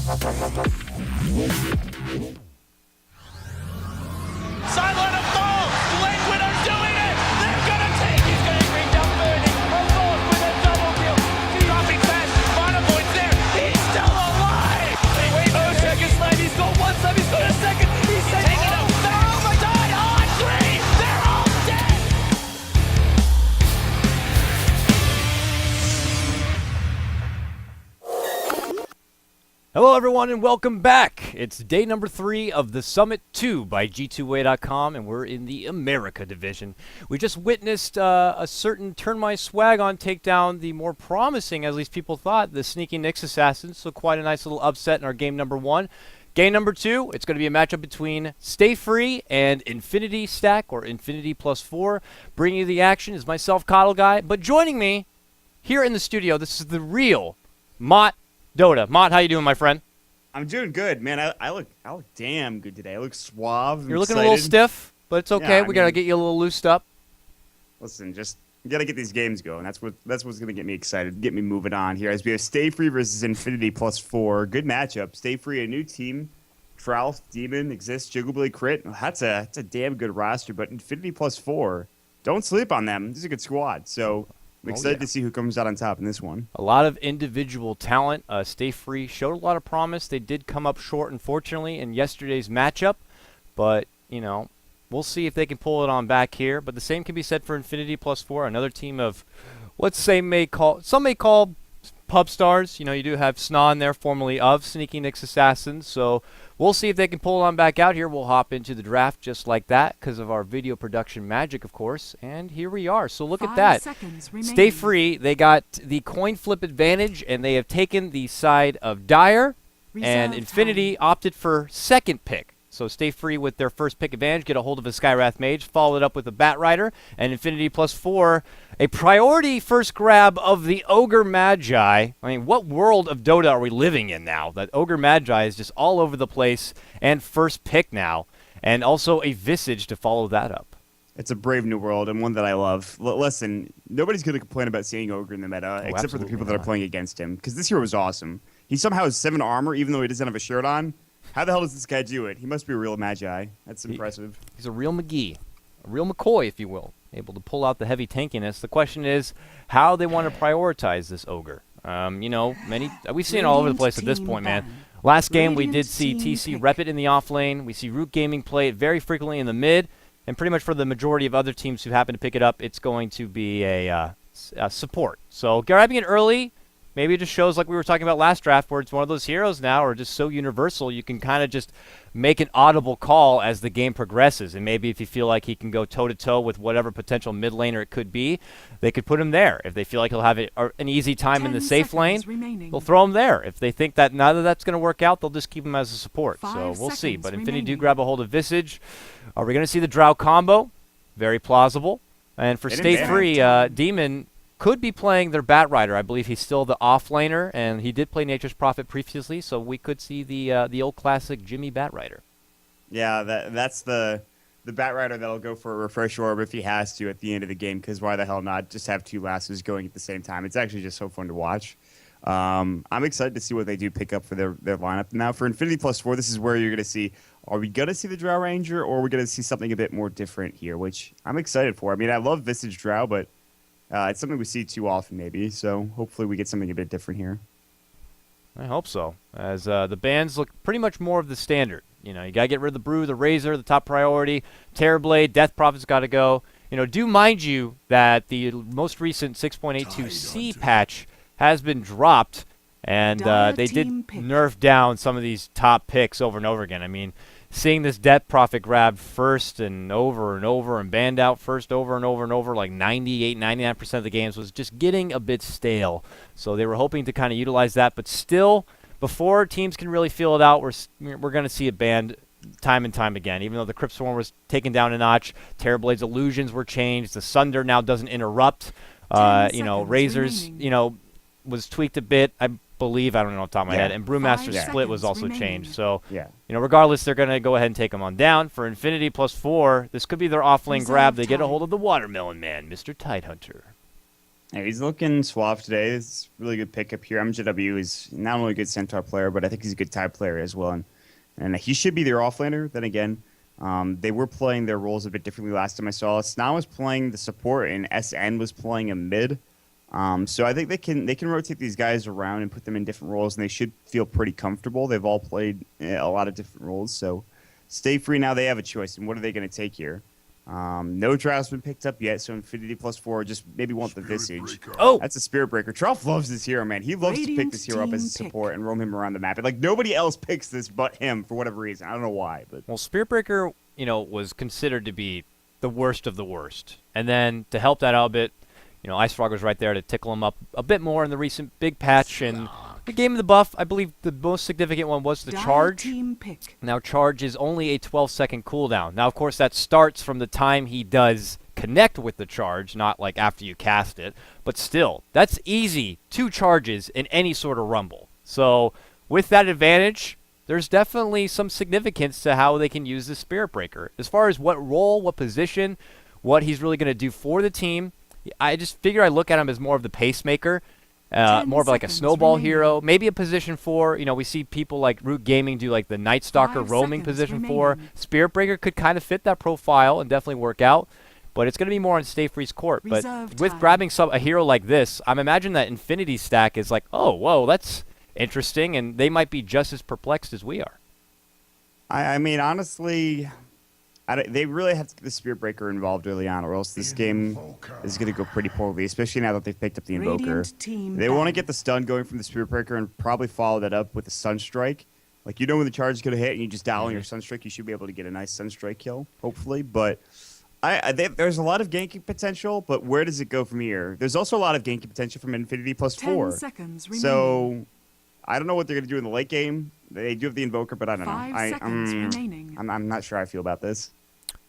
Sideline of ball. Lane Winner's doing it. They're gonna take. He's gonna bring down Birdie. Alone with a double kill. Dropping fast. Monopoint's there. He's still alive. Wait, second slide. He's going one side. He's going a second. He's taking him. They're overtime on three. They're all dead. Hello, everyone, and welcome back. It's day number 3 of the Summit 2 by G2A.com, and we're in the America division. We just witnessed a certain Turn My Swag on take down the more promising, at least people thought, the Sneaky Nyx Assassins, so quite a nice little upset in our game number 1. Game number 2, it's going to be a matchup between Stay Free and Infinity Stack, or Infinity +4. Bringing you the action is myself, Coddle Guy, but joining me here in the studio, this is the real Mott Dota. Mott, how you doing, my friend? I'm doing good, man. I look damn good today. I look suave. You're looking a little stiff, but it's okay. Yeah, we gotta get you a little loosed up. Listen, just you gotta get these games going. That's what's gonna get me excited, get me moving on here. As we have Stay Free versus Infinity +4. Good matchup. Stay Free, a new team. Trout, Demon, Exist, Jiggleblade, Crit. That's a damn good roster. But Infinity +4, don't sleep on them. This is a good squad. So I'm excited to see who comes out on top in this one. A lot of individual talent. Stay Free showed a lot of promise. They did come up short, unfortunately, in yesterday's matchup. But, you know, we'll see if they can pull it on back here. But the same can be said for Infinity +4, another team of what some may call pub stars. You know, you do have Snon there, formerly of Sneaky Nyx Assassins. So we'll see if they can pull it on back out here. We'll hop into the draft just like that because of our video production magic, of course. And here we are. So look at that. Stay Free. They got the coin flip advantage, and they have taken the side of Dire. And Infinity opted for second pick. So Stay Free with their first pick advantage, get a hold of a Skywrath Mage, follow it up with a Bat Rider, and Infinity +4, a priority first grab of the Ogre Magi. I mean, what world of Dota are we living in now? That Ogre Magi is just all over the place, and first pick now, and also a Visage to follow that up. It's a brave new world, and one that I love. Listen, nobody's going to complain about seeing Ogre in the meta, except for the people that are playing against him, because this hero was awesome. He somehow has 7 armor, even though he doesn't have a shirt on. How the hell does this guy do it? He must be a real Magi. That's impressive. He's a real McGee, a real McCoy, if you will, able to pull out the heavy tankiness. The question is how they want to prioritize this Ogre. You know, we've seen it all over the place at this point, man. Last game, we did see TC rep it in the off lane. We see Root Gaming play it very frequently in the mid. And pretty much for the majority of other teams who happen to pick it up, it's going to be a support. So grabbing it early, maybe it just shows, like we were talking about last draft, where it's one of those heroes now, or just so universal, you can kind of just make an audible call as the game progresses. And maybe if you feel like he can go toe-to-toe with whatever potential mid laner it could be, they could put him there. If they feel like he'll have an easy time in the safe lane, they'll throw him there. If they think that none of that's going to work out, they'll just keep him as a support. So we'll see. But Infinity do grab a hold of Visage. Are we going to see the Drow combo? Very plausible. And for Stay Free, Demon could be playing their Bat Rider. I believe he's still the off-laner, and he did play Nature's Prophet previously, so we could see the old classic Jimmy Bat Rider. Yeah, that's the Bat Rider that'll go for a Refresh Orb if he has to at the end of the game, because why the hell not just have 2 lassos going at the same time? It's actually just so fun to watch. I'm excited to see what they do pick up for their lineup. Now, for Infinity +4, this is where you're going to see, are we going to see the Drow Ranger, or are we going to see something a bit more different here, which I'm excited for. I mean, I love Visage Drow, but it's something we see too often, maybe. So hopefully we get something a bit different here. I hope so, as the bans look pretty much more of the standard. You know, you got to get rid of the Brew, the Razor, the top priority. Terrorblade, Death Prophet's got to go. You know, do mind you that the most recent 6.82C patch has been dropped, and they did nerf down some of these top picks over and over again. I mean, seeing this Death Prophet grabbed first and over and banned out first over and over like 98, 99% of the games was just getting a bit stale. So they were hoping to kind of utilize that, but still, before teams can really feel it out, we're going to see it banned time and time again. Even though the Crypt Swarm was taken down a notch, Terrorblade's illusions were changed, the Sunder now doesn't interrupt. You know, Razors, you know, was tweaked a bit, I believe, I don't know off the top of my head, and Brewmaster Split was also changed. So, you know, regardless, they're going to go ahead and take them on down. For Infinity +4, this could be their off-lane grab. They get a hold of the Watermelon Man, Mr. Tidehunter. Yeah, he's looking suave today. It's a really good pickup here. MJW is not only a good Centaur player, but I think he's a good Tide player as well. And he should be their offlaner. Then again, they were playing their roles a bit differently last time I saw. Sna was playing the support, and SN was playing a mid. So I think they can rotate these guys around and put them in different roles, and they should feel pretty comfortable. They've all played a lot of different roles, so stay free now. They have a choice, and what are they going to take here? No draft's been picked up yet, so Infinity +4 just maybe want the Visage. Oh! That's a Spirit Breaker. Trough loves this hero, man. He loves to pick this hero up as a support and roam him around the map. And, like, nobody else picks this but him for whatever reason. I don't know why, but Well, Spirit Breaker, was considered to be the worst of the worst. And then to help that out a bit, Ice Frog was right there to tickle him up a bit more in the recent big patch. And the game of the buff, I believe the most significant one was the charge. Now, charge is only a 12-second cooldown. Now, of course, that starts from the time he does connect with the charge, not like after you cast it. But still, that's easy. 2 charges in any sort of rumble. So, with that advantage, there's definitely some significance to how they can use the Spirit Breaker. As far as what role, what position, what he's really going to do for the team, I just figure I look at him as more of the pacemaker, more of like a snowball hero, maybe a position 4. We see people like Root Gaming do like the Night Stalker roaming position 4. Spirit Breaker could kind of fit that profile and definitely work out, but it's going to be more on Stay Free's court. But with grabbing a hero like this, I'm imagining that Infinity stack is like, oh, whoa, that's interesting, and they might be just as perplexed as we are. I mean, honestly, they really have to get the Spirit Breaker involved early on, or else this game is going to go pretty poorly, especially now that they've picked up the Invoker. They want to get the stun going from the Spirit Breaker and probably follow that up with a Sunstrike. Like, when the charge is going to hit and you just dial on your Sunstrike, you should be able to get a nice Sunstrike kill, hopefully. But there's a lot of ganking potential, but where does it go from here? There's also a lot of ganking potential from Infinity +4. 10 seconds remaining. So I don't know what they're going to do in the late game. They do have the Invoker, but I don't know. 5 seconds remaining. I'm not sure how I feel about this.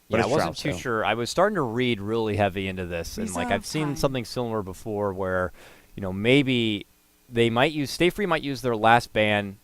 But Yeah, I it's wasn't Trout, too so. sure. I was starting to read really heavy into this, and like I've seen something similar before where, maybe they might use Stay Free might use their last ban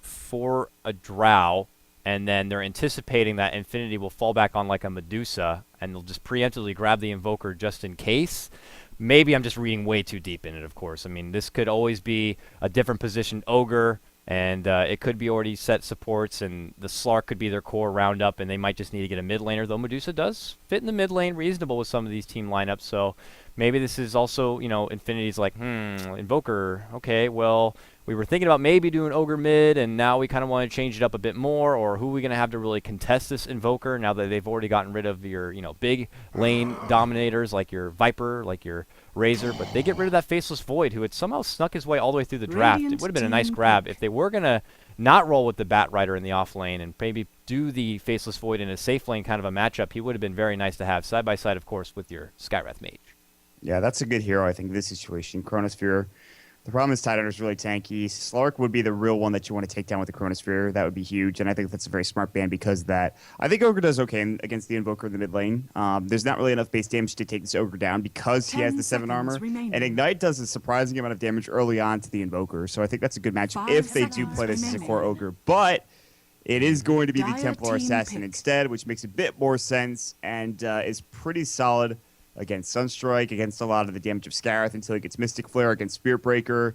for a Drow, and then they're anticipating that Infinity will fall back on like a Medusa, and they'll just preemptively grab the Invoker just in case. Maybe I'm just reading way too deep in it, of course. I mean, this could always be a different position Ogre, and it could be already set supports, and the Slark could be their core roundup, and they might just need to get a mid laner, though Medusa does fit in the mid lane reasonable with some of these team lineups. So maybe this is also, Infinity's like, Invoker, okay, well, we were thinking about maybe doing Ogre mid, and now we kind of want to change it up a bit more, or who are we going to have to really contest this Invoker now that they've already gotten rid of your, big lane dominators like your Viper, like your Razor, but they get rid of that Faceless Void, who had somehow snuck his way all the way through the draft. It would have been a nice grab if they were going to not roll with the Bat Rider in the off lane and maybe do the Faceless Void in a safe lane kind of a matchup. He would have been very nice to have side by side, of course, with your Skywrath Mage. Yeah, that's a good hero, I think, in this situation. Chronosphere. The problem is Tidehunter is really tanky. Slark would be the real one that you want to take down with the Chronosphere. That would be huge, and I think that's a very smart ban because of that. I think Ogre does okay against the Invoker in the mid lane. There's not really enough base damage to take this Ogre down because he has the 7 armor. Remaining. And Ignite does a surprising amount of damage early on to the Invoker, so I think that's a good matchup if they do play this as a core Ogre. But it is going to be the Templar Assassin instead, which makes a bit more sense and is pretty solid against Sunstrike, against a lot of the damage of Scarith until he gets Mystic Flare, against Spirit Breaker.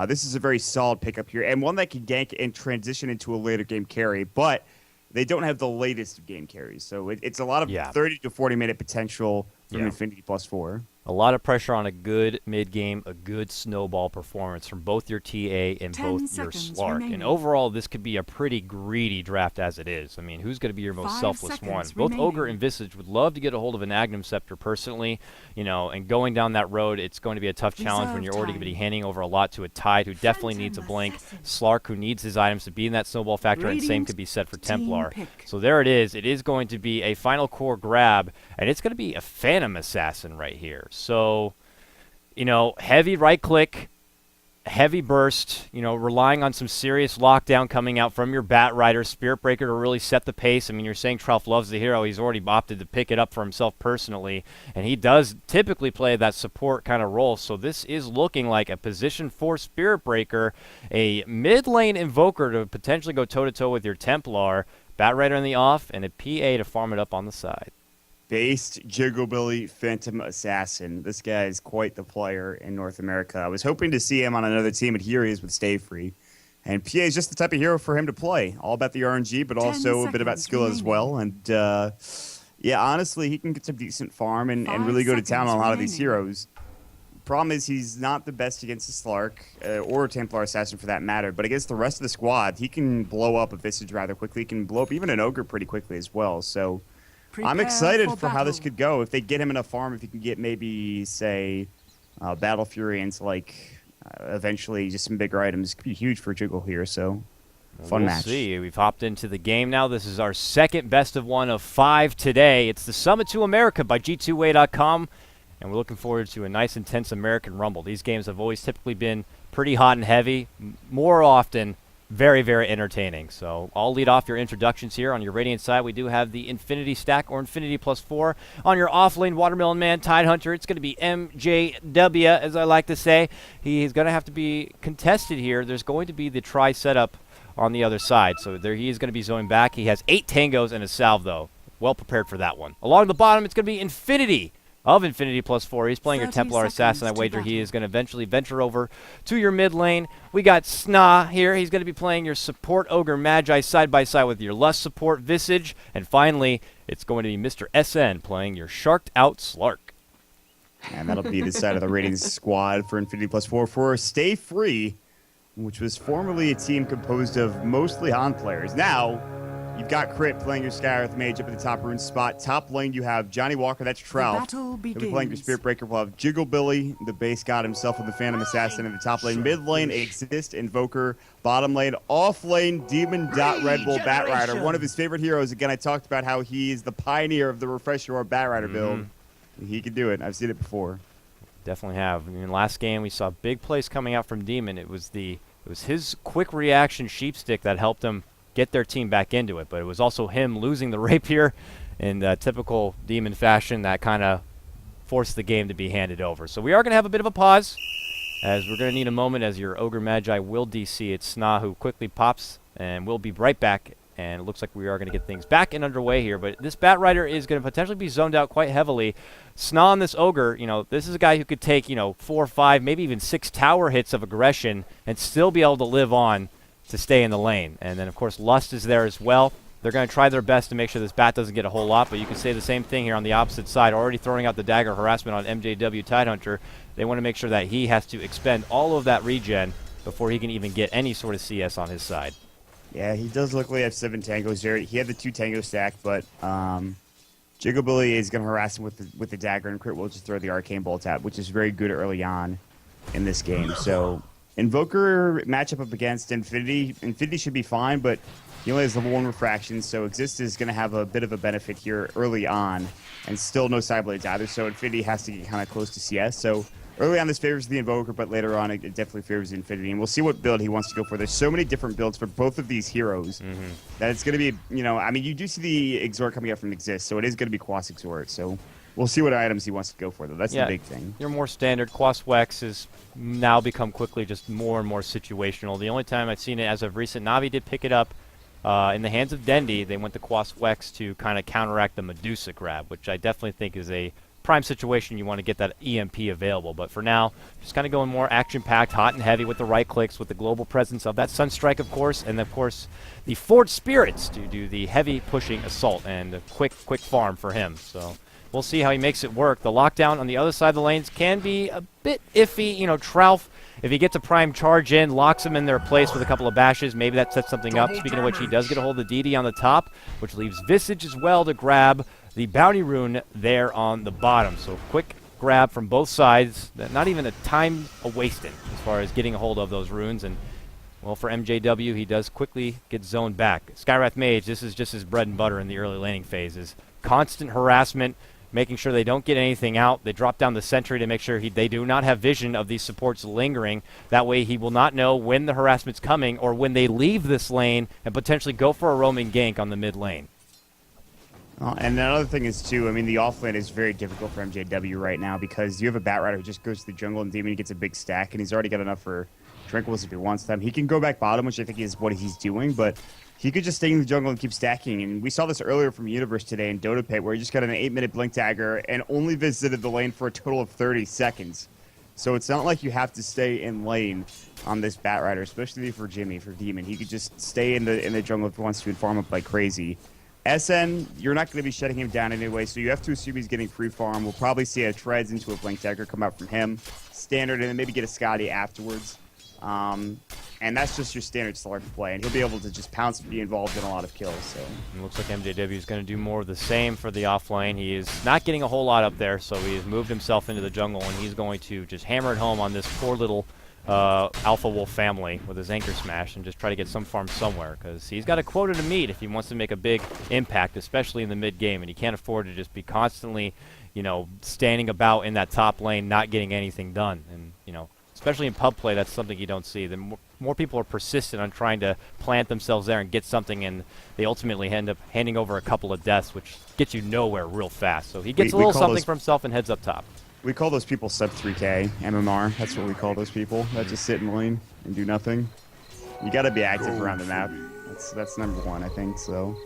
This is a very solid pickup here, and one that can gank and transition into a later game carry, but they don't have the latest of game carries, so it's a lot of 30 to 40 minute potential from Infinity +4. A lot of pressure on a good mid-game, a good snowball performance from both your TA and both your Slark. remaining. And overall, this could be a pretty greedy draft as it is. I mean, who's going to be your most selfless one? Both Ogre and Visage would love to get a hold of an Agnum Scepter personally, and going down that road, it's going to be a tough challenge when you're already going to be handing over a lot to a Tide who definitely needs a blink, Slark who needs his items to be in that snowball factor, and same could be said for Templar. So there it is. It is going to be a final core grab, and it's going to be a Phantom Assassin right here. So, heavy right click, heavy burst, relying on some serious lockdown coming out from your Bat Rider, Spirit Breaker to really set the pace. I mean, you're saying Trout loves the hero. He's already opted to pick it up for himself personally, and he does typically play that support kind of role. So this is looking like a position for Spirit Breaker, a mid lane Invoker to potentially go toe-to-toe with your Templar, Bat Rider in the off, and a PA to farm it up on the side. Based Jigglebilly Phantom Assassin. This guy is quite the player in North America. I was hoping to see him on another team, but here he is with Stay Free. And PA is just the type of hero for him to play. All about the RNG, but also a bit about skill as well. And yeah, honestly, he can get some decent farm and really go to town on a lot of these heroes. Problem is, he's not the best against the Slark, or Templar Assassin for that matter, but against the rest of the squad, he can blow up a Visage rather quickly. He can blow up even an Ogre pretty quickly as well. So I'm excited for how this could go. If they get him enough farm, if he can get maybe, say, Battle Fury into, like, eventually just some bigger items, it could be huge for Jiggle here, so fun match. We'll see. We've hopped into the game now. This is our second best of 1 of 5 today. It's the Summit to America by G2A.com. And we're looking forward to a nice, intense American Rumble. These games have always typically been pretty hot and heavy, more often very, very entertaining. So I'll lead off your introductions here. On your Radiant side, we do have the Infinity stack, or Infinity +4. On your off-lane Watermelon Man, Tidehunter, it's going to be MJW, as I like to say. He's going to have to be contested here. There's going to be the try setup on the other side. So there he is going to be zoning back. He has 8 tangos and a salve, though. Well prepared for that one. Along the bottom, it's going to be Infinity of Infinity +4. He's playing your Templar Assassin. I wager he is going to eventually venture over to your mid lane. We got Sna here. He's going to be playing your support Ogre Magi side by side with your Lust support Visage. And finally, it's going to be Mr. SN playing your Sharked Out Slark. And that'll be the side of the Radiant squad for Infinity +4 for Stay Free, which was formerly a team composed of mostly Han players. Now, you've got Crit playing your Skyreth Mage up at the top rune spot. Top lane, you have Johnny Walker, that's Trout. He'll be playing your Spirit Breaker. We'll have Jigglebilly, the base god himself with the Phantom Assassin in the top lane. Mid lane, Exist, Invoker. Bottom lane, off lane, Demon Red Bull Batrider. One of his favorite heroes. Again, I talked about how he is the pioneer of the Refresh Your Batrider build. He can do it. I've seen it before. Definitely have. I mean, last game, we saw big plays coming out from Demon. It was his quick reaction Sheepstick that helped him get their team back into it, but it was also him losing the rapier in typical Demon fashion that kind of forced the game to be handed over. So we are going to have a bit of a pause, as we're going to need a moment as your Ogre Magi will DC. It's Sna who quickly pops, and we'll be right back. And it looks like we are going to get things back and underway here, but this Batrider is going to potentially be zoned out quite heavily. Sna on this Ogre, this is a guy who could take, 4 or 5, maybe even 6 tower hits of aggression and still be able to live on to stay in the lane. And then, of course, Lust is there as well. They're going to try their best to make sure this bat doesn't get a whole lot, but you can say the same thing here on the opposite side, already throwing out the dagger harassment on MJW Tidehunter. They want to make sure that he has to expend all of that regen before he can even get any sort of CS on his side. Yeah, he does look like he has 7 tangos there. He had the 2 tango stack, but Jigglebilly is going to harass him with the dagger, and Crit will just throw the Arcane Bolt at, which is very good early on in this game. So Invoker matchup up against Infinity. Infinity should be fine, but he only has level 1 refraction, so Exist is going to have a bit of a benefit here early on, and still no Sideblades either, so Infinity has to get kind of close to CS. So early on this favors the Invoker, but later on it definitely favors Infinity, and we'll see what build he wants to go for. There's so many different builds for both of these heroes that it's going to be, you do see the Exort coming out from Exist, so it is going to be Quas Exort, so we'll see what items he wants to go for, though. That's the big thing. Your more standard Quas Wex has now become quickly just more and more situational. The only time I've seen it as of recent, Navi did pick it up in the hands of Dendi. They went to Quas Wex to kind of counteract the Medusa grab, which I definitely think is a prime situation. You want to get that EMP available, but for now, just kind of going more action-packed, hot and heavy with the right clicks, with the global presence of that Sunstrike, of course, and of course the Forged Spirits to do the heavy pushing assault and a quick farm for him. So we'll see how he makes it work. The lockdown on the other side of the lanes can be a bit iffy. Trouf, if he gets a prime charge in, locks him in their place with a couple of bashes, maybe that sets something up. Speaking of which, he does get a hold of DD on the top, which leaves Visage as well to grab the bounty rune there on the bottom. So quick grab from both sides, not even a time wasted as far as getting a hold of those runes. And well, for MJW, he does quickly get zoned back. Skywrath Mage, this is just his bread and butter in the early laning phases. Constant harassment, making sure they don't get anything out. They drop down the sentry to make sure they do not have vision of these supports lingering. That way he will not know when the harassment's coming or when they leave this lane and potentially go for a roaming gank on the mid lane. And another thing is, too, the offlane is very difficult for MJW right now because you have a Batrider who just goes to the jungle and Demon gets a big stack, and he's already got enough for Tranquils if he wants them. He can go back bottom, which I think is what he's doing, but he could just stay in the jungle and keep stacking. And we saw this earlier from Universe today in Dota Pit, where he just got an 8-minute Blink Dagger and only visited the lane for a total of 30 seconds. So it's not like you have to stay in lane on this Batrider, especially for Jimmy, for Demon. He could just stay in the jungle if he wants to and farm up like crazy. SN, you're not going to be shutting him down anyway, so you have to assume he's getting free farm. We'll probably see a Treads into a Blink Dagger come out from him, standard, and then maybe get a Scotty afterwards. And that's just your standard Slark play, and he'll be able to just pounce and be involved in a lot of kills. So it looks like MJW is going to do more of the same for the off lane. He is not getting a whole lot up there, so he has moved himself into the jungle, and he's going to just hammer it home on this poor little Alpha Wolf family with his Anchor Smash and just try to get some farm somewhere, because he's got a quota to meet if he wants to make a big impact, especially in the mid game, and he can't afford to just be constantly, you know, standing about in that top lane not getting anything done. And, you know, especially in pub play, that's something you don't see. The more people are persistent on trying to plant themselves there and get something, and they ultimately end up handing over a couple of deaths, which gets you nowhere real fast. So he gets a little something for himself and heads up top. we call those people sub 3K MMR. That's what we call those people that just sit in the lane and do nothing. You got to be active around the map. That's number one, I think. So,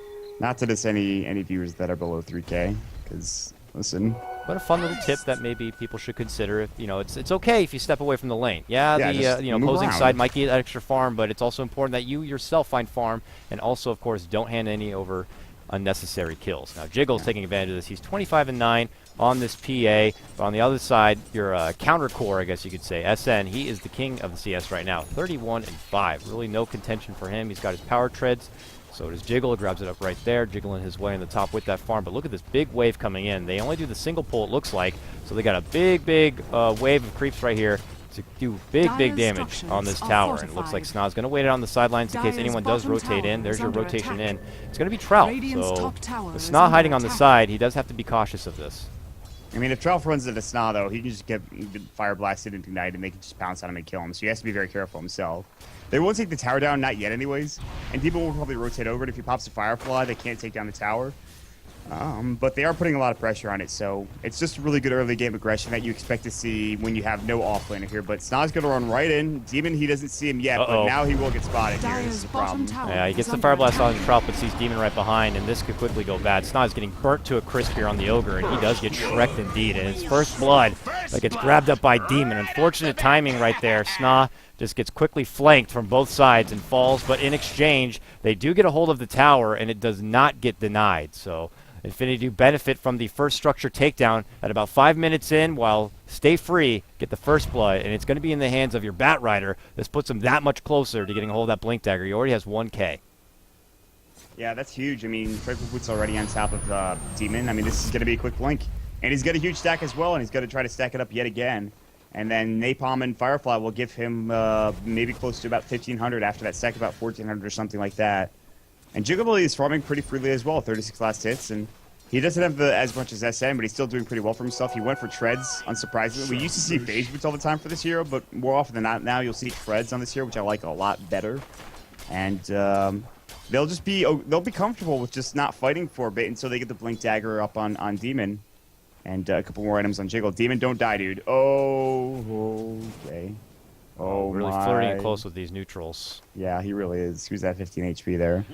not to diss any viewers that are below 3K, because listen. But a fun little tip that maybe people should consider. If, you know, it's okay if you step away from the lane. Yeah, the you know, opposing side might get extra farm, but it's also important that you yourself find farm, and also, of course, don't hand any over unnecessary kills. Now, Jiggle's taking advantage of this. He's 25-9 on this PA, but on the other side, your counter core, I guess you could say, SN, he is the king of the CS right now, 31-5. Really no contention for him. He's got his power treads. So does Jiggle, grabs it up right there, jiggling his way in the top with that farm. But look at this big wave coming in. They only do the single pull, it looks like. So they got a big wave of creeps right here to do big damage on this tower. And it looks like Sna's going to wait it on the sidelines in case anyone does rotate in. There's your rotation in. It's going to be Trout. So with Sna hiding on the side, he does have to be cautious of this. I mean, if Trout runs into Sna, though, he can just get fire blasted and ignite, and they can just pounce on him and kill him. So he has to be very careful himself. They won't take the tower down, not yet anyways. And people will probably rotate over it. If he pops a Firefly, they can't take down the tower. But they are putting a lot of pressure on it, so it's just really good early game aggression that you expect to see when you have no offlaner here. But Sna's going to run right in. Demon, he doesn't see him yet, but now he will get spotted here. This is the problem. Yeah, he gets the Fire Blast on Trout, but sees Demon right behind, and this could quickly go bad. Sna is getting burnt to a crisp here on the Ogre, and he does get Shrek'd indeed. And it's first blood that gets grabbed up by Demon. Unfortunate timing right there. Sna just gets quickly flanked from both sides and falls, but in exchange, they do get a hold of the tower, and it does not get denied. So Infinity do benefit from the first structure takedown at about 5 minutes in, while Stay Free get the first blood, and it's going to be in the hands of your Batrider. This puts him that much closer to getting a hold of that Blink Dagger. He already has 1K. Yeah, that's huge. I mean, Triple Boot's already on top of Demon. I mean, this is going to be a quick blink. And he's got a huge stack as well, and he's going to try to stack it up yet again. And then Napalm and Firefly will give him maybe close to about 1,500 after that stack, about 1,400 or something like that. And Jigglebilly is farming pretty freely as well, 36 last hits, and he doesn't have as much as SN, but he's still doing pretty well for himself. He went for treads, unsurprisingly. We used to see phase boots all the time for this hero, but more often than not now you'll see treads on this hero, which I like a lot better. And they'll be comfortable with just not fighting for a bit until they get the Blink Dagger up on Demon. And a couple more items on Jiggle. Demon, don't die, dude. Oh, okay. Oh, really flirting close with these neutrals. Yeah, he really is. He was at 15 HP there.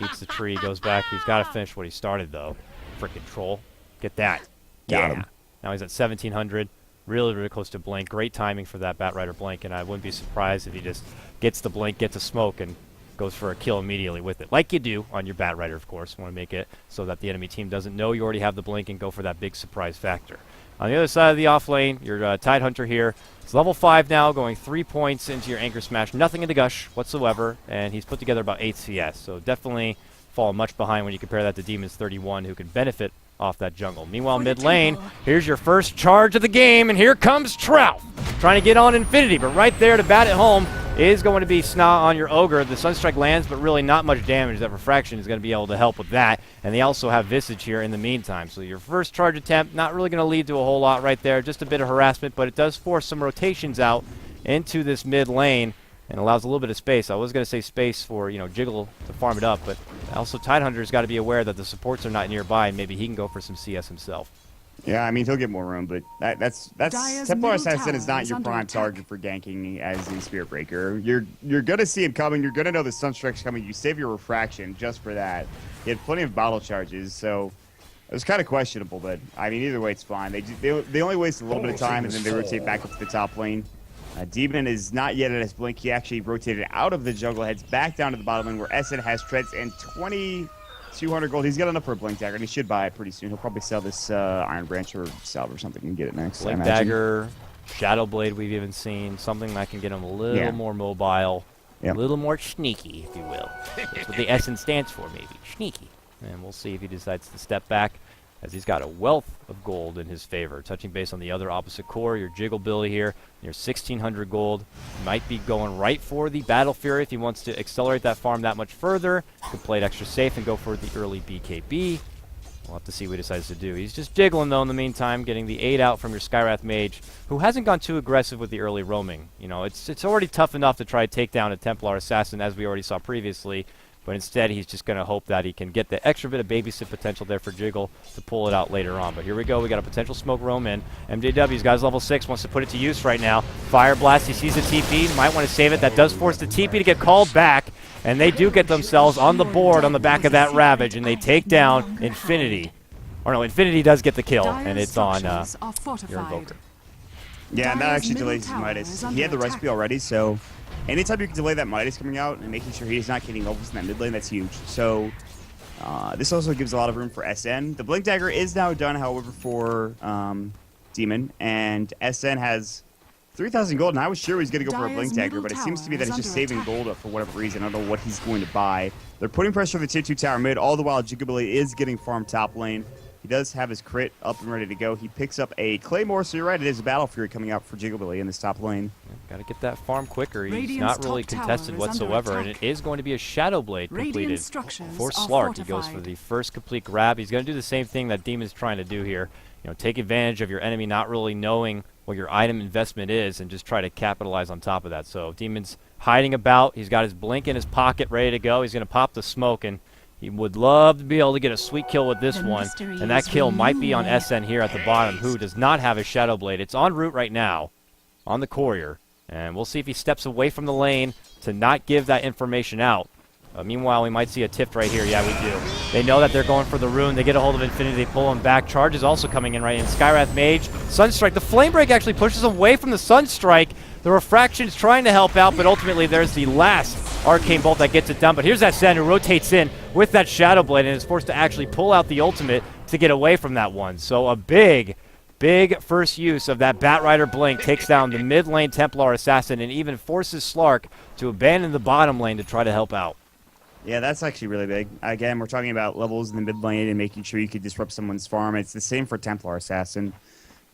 Eats the tree, goes back. He's got to finish what he started, though. Frickin' troll. Get that. Got him. Now he's at 1,700. Really close to blink. Great timing for that Batrider blink, and I wouldn't be surprised if he just gets the blink, gets a smoke, and goes for a kill immediately with it. Like you do on your Batrider, of course. You want to make it so that the enemy team doesn't know you already have the blink and go for that big surprise factor. On the other side of the off lane, your Tidehunter here. It's level 5 now, going 3 points into your Anchor Smash. Nothing in the gush whatsoever, and he's put together about 8 CS. So definitely falling much behind when you compare that to Demon's 31, who can benefit off that jungle. Meanwhile, mid lane, here's your first charge of the game, and here comes Trout, trying to get on Infinity, but right there to bat it home is going to be Sna on your Ogre. The Sunstrike lands, but really not much damage. That Refraction is going to be able to help with that, and they also have Visage here in the meantime. So your first charge attempt, not really going to lead to a whole lot right there, just a bit of harassment, but it does force some rotations out into this mid lane, and allows a little bit of space. I was going to say space for, you know, Jiggle to farm it up, but also Tidehunter's got to be aware that the supports are not nearby, and maybe he can go for some CS himself. Yeah, I mean, he'll get more room, but that's Dire's Templar middle Assassin is tower not is your under prime attack. target for ganking as the Spirit Breaker. You're gonna see him coming. You're gonna know the Sunstrike's coming. You save your refraction just for that. He had plenty of battle charges, so it was kind of questionable. But I mean, either way, it's fine. They only waste a little bit of time and then they rotate back up to the top lane. Demon is not yet at his blink. He actually rotated out of the jungle, heads back down to the bottom lane where SN has treads and 200 gold. He's got enough for a Blink Dagger, and he should buy it pretty soon. He'll probably sell this Iron Branch or Salve or something and get it next. Blink Dagger, Shadow Blade we've even seen. Something that can get him a little more mobile, a little more sneaky, if you will. That's what the Essen stands for, maybe. Sneaky. And we'll see if he decides to step back, as he's got a wealth of gold in his favor. Touching base on the other opposite core, your Jiggle Billy here, near 1,600 gold. Might be going right for the Battle Fury if he wants to accelerate that farm that much further. Could play it extra safe and go for the early BKB. We'll have to see what he decides to do. He's just jiggling, though, in the meantime, getting the 8 out from your Skywrath Mage, who hasn't gone too aggressive with the early roaming. You know, it's already tough enough to try to take down a Templar Assassin, as we already saw previously. But instead, he's just going to hope that he can get the extra bit of babysit potential there for Jiggle to pull it out later on. But here we go. We got a potential smoke roam in. MJW's got his level 6, wants to put it to use right now. Fire Blast, he sees the TP, might want to save it. That does force the TP to get called back. And they do get themselves on the board on the back of that Ravage, and they take down Infinity. Or no, Infinity does get the kill, and it's on your Invoker. Yeah, and that actually delays his Midas. He had the recipe already, so anytime you can delay that Midas coming out and making sure he's not getting levels in that mid lane, that's huge. So this also gives a lot of room for SN. The Blink Dagger is now done, however, for Demon, and SN has 3,000 gold, and I was sure he was going to go for a Blink Dagger, but it seems to be that he's just saving gold up for whatever reason. I don't know what he's going to buy. They're putting pressure on the tier 2 tower mid, all the while Jiggabili is getting farm top lane. He does have his crit up and ready to go. He picks up a Claymore, so you're right, it is a Battle Fury coming out for Jiggabili in this top lane. Got to get that farm quicker. He's not really contested whatsoever, and it is going to be a Shadow Blade completed for Slark. He goes for the first complete grab. He's going to do the same thing that Demon's trying to do here. You know, take advantage of your enemy not really knowing what your item investment is and just try to capitalize on top of that. So Demon's hiding about. He's got his blink in his pocket ready to go. He's going to pop the smoke, and he would love to be able to get a sweet kill with this one. And that kill might be on SN here at the bottom, who does not have a Shadow Blade. It's en route right now on the courier. And we'll see if he steps away from the lane to not give that information out. Meanwhile, we might see a Tift right here. Yeah, we do. They know that they're going for the rune. They get a hold of Infinity. They pull him back. Charge is also coming in right in. Skywrath Mage. Sunstrike. The Flame Break actually pushes away from the Sunstrike. The Refraction is trying to help out, but ultimately there's the last Arcane Bolt that gets it done. But here's that Sen who rotates in with that Shadow Blade and is forced to actually pull out the ultimate to get away from that one. So a big first use of that Batrider Blink takes down the mid lane Templar Assassin and even forces Slark to abandon the bottom lane to try to help out. Yeah, that's actually really big. Again, we're talking about levels in the mid lane and making sure you could disrupt someone's farm. It's the same for Templar Assassin.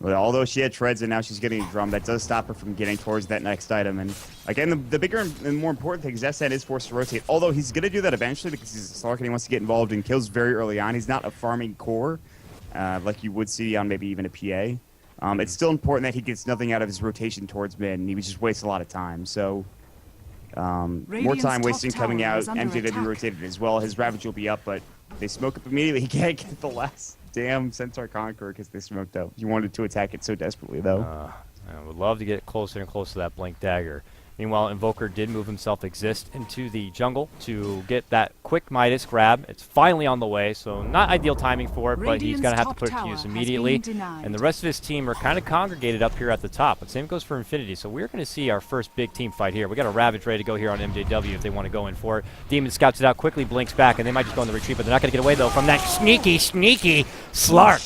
But although she had treads and now she's getting a drum, that does stop her from getting towards that next item. And again, the bigger and more important thing is SN is forced to rotate. Although he's going to do that eventually because he's a Slark and he wants to get involved in kills very early on. He's not a farming core like you would see on maybe even a PA. It's still important that he gets nothing out of his rotation towards mid, and he just wastes a lot of time. So more time wasting coming out. MJW rotated as well. His Ravage will be up, but they smoke up immediately. He can't get the last damn Centaur Conqueror because they smoked up. He wanted to attack it so desperately, though. I would love to get closer and closer to that Blink Dagger. Meanwhile, Invoker did move himself Exist into the jungle to get that quick Midas grab. It's finally on the way, so not ideal timing for it, but he's going to have to put it to use immediately. And the rest of his team are kind of congregated up here at the top, but same goes for Infinity. So we're going to see our first big team fight here. We got a Ravage ready to go here on MJW if they want to go in for it. Demon scouts it out, quickly blinks back, and they might just go in the retreat, but they're not going to get away, though, from that sneaky Slark.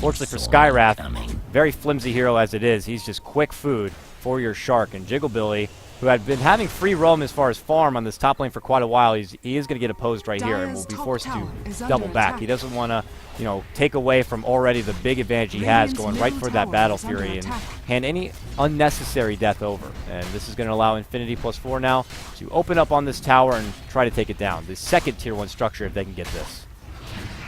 Fortunately for Skywrath, very flimsy hero as it is, he's just quick food for your Shark. And Jigglebilly, who had been having free roam as far as farm on this top lane for quite a while, he is going to get opposed right here and will be forced to double back. He doesn't want to, take away from already the big advantage he has going right for that Battle Fury and hand any unnecessary death over. And this is going to allow Infinity +4 now to open up on this tower and try to take it down. The second tier 1 structure if they can get this.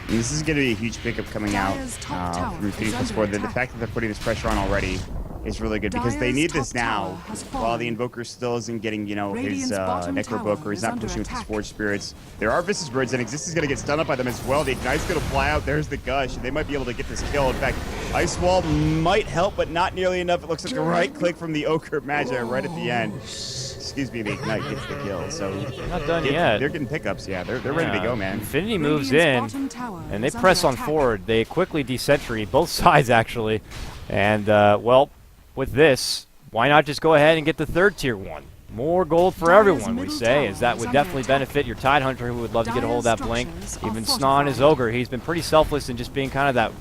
And this is going to be a huge pickup coming out from Infinity +4. The fact that they're putting this pressure on already is really good because they Dire's need this top tower now. has While fallen. the Invoker still isn't getting, you know, his Radiant's bottom Necroboker, tower he's is not under pushing with his attack. Forge Spirits. There are Visage Birds, and Exist is going to get stunned up by them as well. The Ignite's going to fly out. There's the Gush, and they might be able to get this kill. In fact, Ice Wall might help, but not nearly enough. It looks like a right click from the Ogre Magi right at the end. Excuse me, the Ignite gets the kill. So Not done yet. they're getting pickups, yeah. They're ready to go, man. Infinity moves Radiant's in, bottom tower and they is press under on attack. forward. They quickly de-sentry, both sides actually. And, well, with this, why not just go ahead and get the third tier one? More gold for Dire's everyone, we middle say, tower as that is would under definitely attack. benefit your Tidehunter, who would love to get a hold of that Dire's blink. structures are Even Snon, his fortified. ogre, he's been pretty selfless in just being kind of that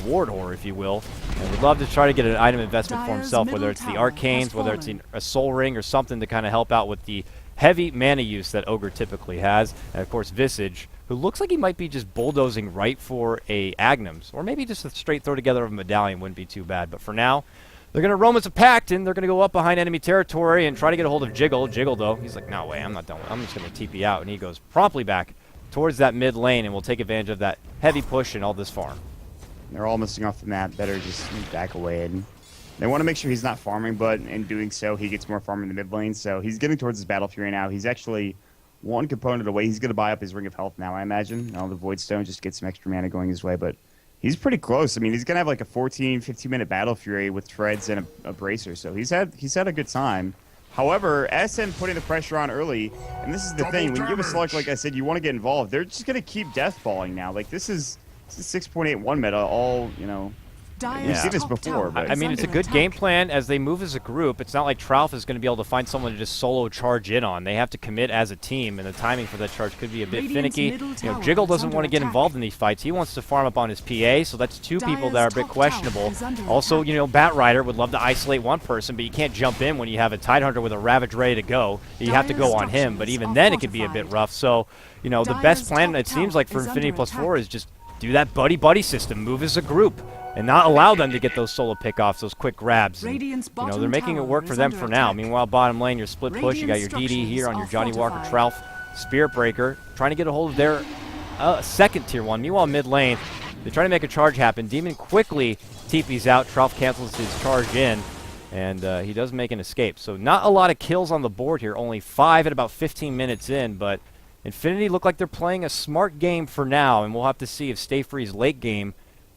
ward whore, if you will. And would love to try to get an item investment for Dire's himself, whether middle it's the tower arcanes, has whether it's fallen. a soul ring or something to kind of help out with the heavy mana use that ogre typically has. And of course Visage, who looks like he might be just bulldozing right for a Agnums, or maybe just a straight throw together of a medallion wouldn't be too bad. But for now, they're going to roam as a pact, and they're going to go up behind enemy territory and try to get a hold of Jiggle. Jiggle, though, he's like, no way, I'm not done with it. I'm just going to TP out. And he goes promptly back towards that mid lane, and will take advantage of that heavy push and all this farm. They're all missing off the map. Better just back away. And they want to make sure he's not farming, but in doing so, he gets more farm in the mid lane. So he's getting towards his Battle Fury now. He's actually one component away. He's going to buy up his Ring of Health now, I imagine. All the Void Stone just get some extra mana going his way, but he's pretty close. I mean, he's going to have like a 14, 15-minute Battle Fury with Treads and a Bracer. So he's had a good time. However, SN putting the pressure on early, and this is the thing. When you have a select, like I said, you want to get involved. They're just going to keep deathballing now. Like, this is 6.81 meta, all, you know. Dire's We've seen this top before, tower but I is mean, it's a under good attack. game plan as they move as a group. It's not like Trouf is going to be able to find someone to just solo charge in on. They have to commit as a team, and the timing for that charge could be a bit Radiant's finicky. middle You know, tower Jiggle is doesn't under want to get attack. involved in these fights. He wants to farm up on his PA, so that's two people that are a Dire's bit top tower questionable. is under Also, attack. you know, Batrider would love to isolate one person, but you can't jump in when you have a Tidehunter with a Ravage ready to go. You have to go Dire's on him, but structures even are then it could be a bit fortified. rough. So, you know, the Dire's best plan, top it seems tower like for is Infinity under Plus attack. 4 is just do that buddy-buddy system, move as a group, and not allow them to get those solo pickoffs, those quick grabs. And, Radiant's you know, bottom they're making it tower work for is them under for now. attack. Meanwhile, bottom lane, your split push, you got your Radiant DD here on your structures Johnny are Walker fortified. Trouf Spirit Breaker, trying to get a hold of their second tier one. Meanwhile, mid lane, they try to make a charge happen. Demon quickly TP's out. Trouf cancels his charge in, and he does make an escape. So not a lot of kills on the board here, only 5 at about 15 minutes in, but Infinity look like they're playing a smart game for now, and we'll have to see if Stay Free's late game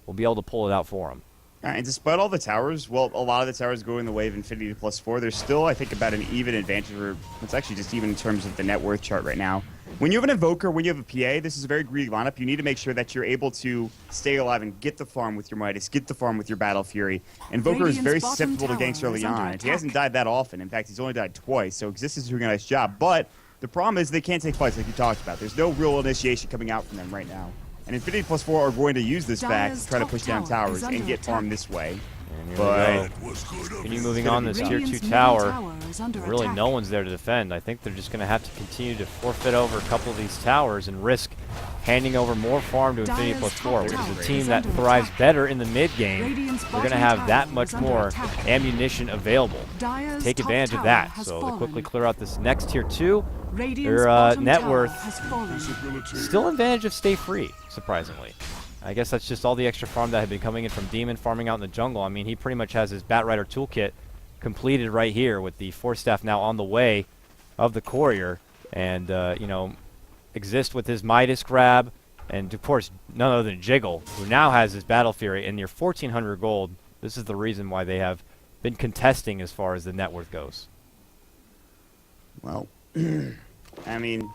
will be able to pull it out for them. And despite all the towers, well, a lot of the towers go in the way of Infinity plus 4. There's still, I think, about an even advantage. Or it's actually just even in terms of the net worth chart right now. When you have an Invoker, when you have a PA, this is a very greedy lineup. You need to make sure that you're able to stay alive and get the farm with your Midas, get the farm with your Battle Fury. Invoker is very Radiant's bottom susceptible to ganks tower early is under on. He attack. hasn't died that often. In fact, he's only died twice. So Existence is doing a nice job. But the problem is they can't take fights like you talked about. There's no real initiation coming out from them right now. And Infinity plus 4 are going to use this fact Dire's to try to top push down tower towers is and under get attack. farm this way. And here But we go. Continue moving on this tier 2 Radiant's middle tower. tower is under Really, attack. no one's there to defend. I think they're just going to have to continue to forfeit over a couple of these towers and risk handing over more farm to Infinity Dire's plus top 4, which tower is a is team that under thrives attack. better in the mid game. Radiant's They're going to bottom have tower that is much under more attack. ammunition available. Dire's Take top advantage of tower that. has So they fallen. quickly clear out this next tier 2. Radiant's Their bottom net tower worth has fallen. still in advantage of Stay Free, surprisingly. I guess that's just all the extra farm that had been coming in from Demon farming out in the jungle. I mean, he pretty much has his Batrider toolkit completed right here with the Force Staff now on the way of the Courier. And, you know, Exist with his Midas grab. And, of course, none other than Jiggle, who now has his Battle Fury. And your 1,400 gold, this is the reason why they have been contesting as far as the net worth goes. Well, I mean,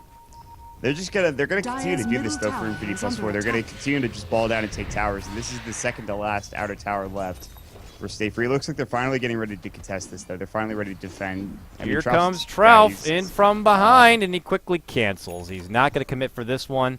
they're gonna continue to Dire's do this middle though for tower Infinity is plus under 4. They're gonna attack. continue to just ball down and take towers, and this is the second to last outer tower left for Stay Free. Looks like they're finally getting ready to contest this though. They're finally ready to defend. I mean, Here Trouf's- comes yeah, Trouf he's- in from behind, and he quickly cancels. He's not going to commit for this one.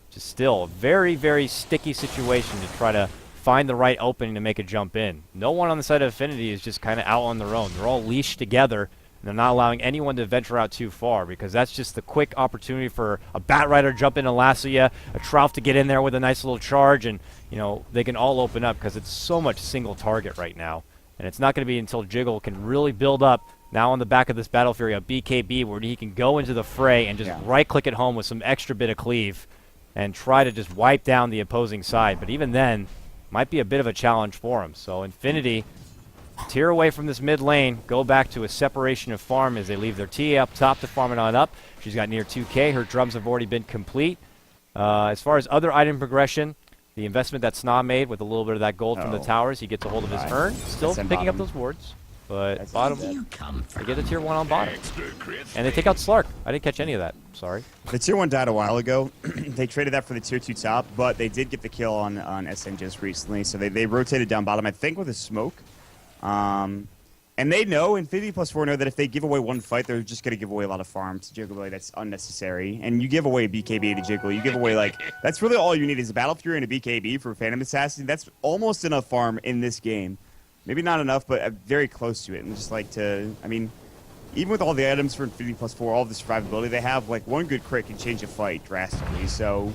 Just still a very, very sticky situation to try to find the right opening to make a jump in. No one on the side of Infinity is just kind of out on their own. They're all leashed together, and they're not allowing anyone to venture out too far because that's just the quick opportunity for a Batrider to jump in and lasso you, a Trouf to get in there with a nice little charge, and you know they can all open up because it's so much single target right now. And it's not going to be until Jiggle can really build up now on the back of this Battle Fury, a BKB, where he can go into the fray and just right-click it home with some extra bit of cleave and try to just wipe down the opposing side. But even then, might be a bit of a challenge for him. So Infinity tear away from this mid lane, go back to a separation of farm as they leave their TA up top to farm it on up. She's got near 2k. Her drums have already been complete. As far as other item progression, the investment that Sna made with a little bit of that gold from the towers, he gets a hold of his urn. Still picking up those wards. But bottom, they get a tier 1 on bottom. And they take out Slark. I didn't catch any of that. Sorry. The tier 1 died a while ago. They traded that for the tier 2 top, but they did get the kill on SN just recently. So they rotated down bottom, I think, with a smoke. And they know, Infinity +4 know that if they give away one fight, they're just going to give away a lot of farm to Jiggly. That's unnecessary. And you give away a BKB to Jiggly. You give away, like, that's really all you need is a Battle Fury and a BKB for Phantom Assassin. That's almost enough farm in this game. Maybe not enough, but very close to it. And just like to, I mean, even with all the items for Infinity +4, all the survivability they have, like one good crit can change a fight drastically. So,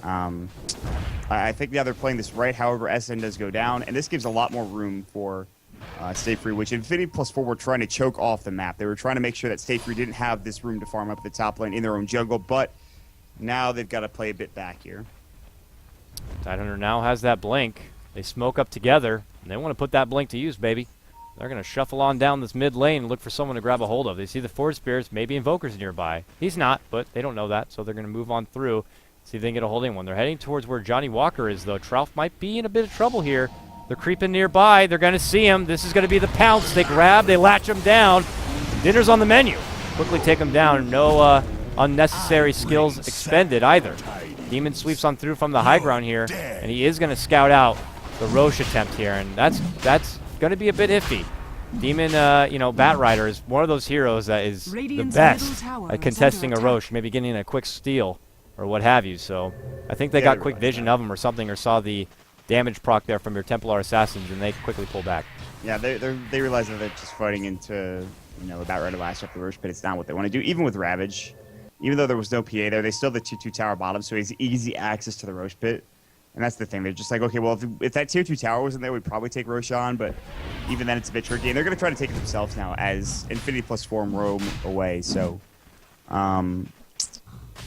I think now they're playing this right. However, SN does go down, and this gives a lot more room for Stay Free, which Infinity +4 were trying to choke off the map. They were trying to make sure that Stay Free didn't have this room to farm up the top lane in their own jungle, but now they've got to play a bit back here. Tidehunter now has that blink. They smoke up together, and they want to put that blink to use, baby. They're going to shuffle on down this mid lane and look for someone to grab a hold of. They see the Forest Spears, maybe Invoker's nearby. He's not, but they don't know that, so they're going to move on through, see if they can get a hold of anyone. They're heading towards where Johnny Walker is, though. Trout might be in a bit of trouble here. They're creeping nearby. They're going to see him. This is going to be the pounce. They grab, they latch him down. Dinner's on the menu. Quickly take him down. No unnecessary skills expended either. Demon sweeps on through from the high ground here, and he is going to scout out the Roche attempt here, and that's going to be a bit iffy. Demon, Bat Rider is one of those heroes that is the best at contesting a Roche, maybe getting a quick steal or what have you. So I think they got quick vision of him or something, or saw the damage proc there from your Templar Assassins, and they quickly pull back. Yeah, they realize that they're just fighting into a Bat Rider last up the Roche, but it's not what they want to do. Even with Ravage, even though there was no PA there, they still have the 2-2 tower bottom, so he has easy access to the Roche pit. And that's the thing. They're just like, okay, well, if that tier 2 tower wasn't there, we'd probably take Roshan, but even then it's a bit tricky. And they're going to try to take it themselves now as Infinity +4 roam away. So,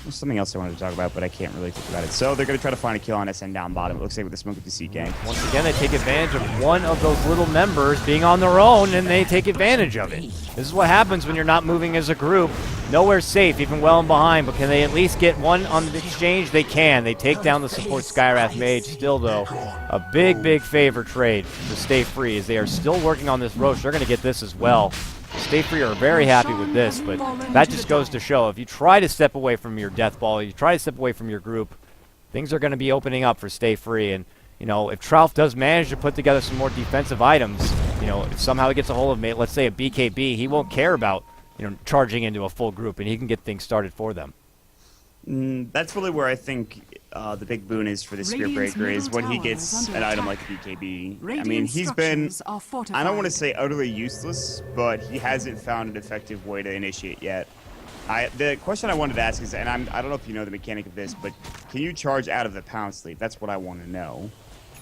there's something else I wanted to talk about, but I can't really think about it. So they're going to try to find a kill on SN down bottom. It looks like with the smoke of the sea gang. Once again, they take advantage of one of those little members being on their own, and they take advantage of it. This is what happens when you're not moving as a group. Nowhere safe, even well and behind, but can they at least get one on the exchange? They can. They take down the support Skywrath Mage. Still, though, a big, big favor trade to Stay Free as they are still working on this Roche. They're going to get this as well. Stay Free are very happy with this, but that just goes to show if you try to step away from your death ball, you try to step away from your group, things are going to be opening up for Stay Free. And, if Trout does manage to put together some more defensive items, if somehow he gets a hold of, let's say, a BKB, he won't care about, charging into a full group, and he can get things started for them. That's really where I think the big boon is for the Spear Breaker is when he gets an item like BKB. I mean, he's been, I don't want to say utterly useless, but he hasn't found an effective way to initiate yet. The question I wanted to ask is, and I don't know if you know the mechanic of this, but can you charge out of the pound sleep? That's what I want to know.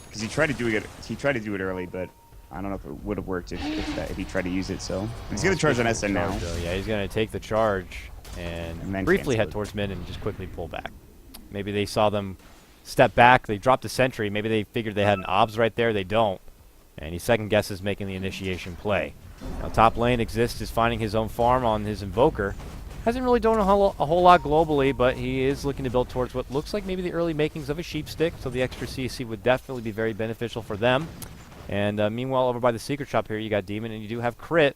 Because he tried to do it early, but I don't know if it would have worked if he tried to use it. So he's going to charge on SN now. Yeah, he's going to take the charge and briefly head towards mid and just quickly pull back. Maybe they saw them step back. They dropped the sentry. Maybe they figured they had an obs right there. They don't. And he second guesses making the initiation play. Now top lane Exist is finding his own farm on his Invoker. Hasn't really done a whole lot globally, but he is looking to build towards what looks like maybe the early makings of a sheep stick. So the extra CC would definitely be very beneficial for them. And meanwhile, over by the secret shop here, you got Demon, and you do have Crit.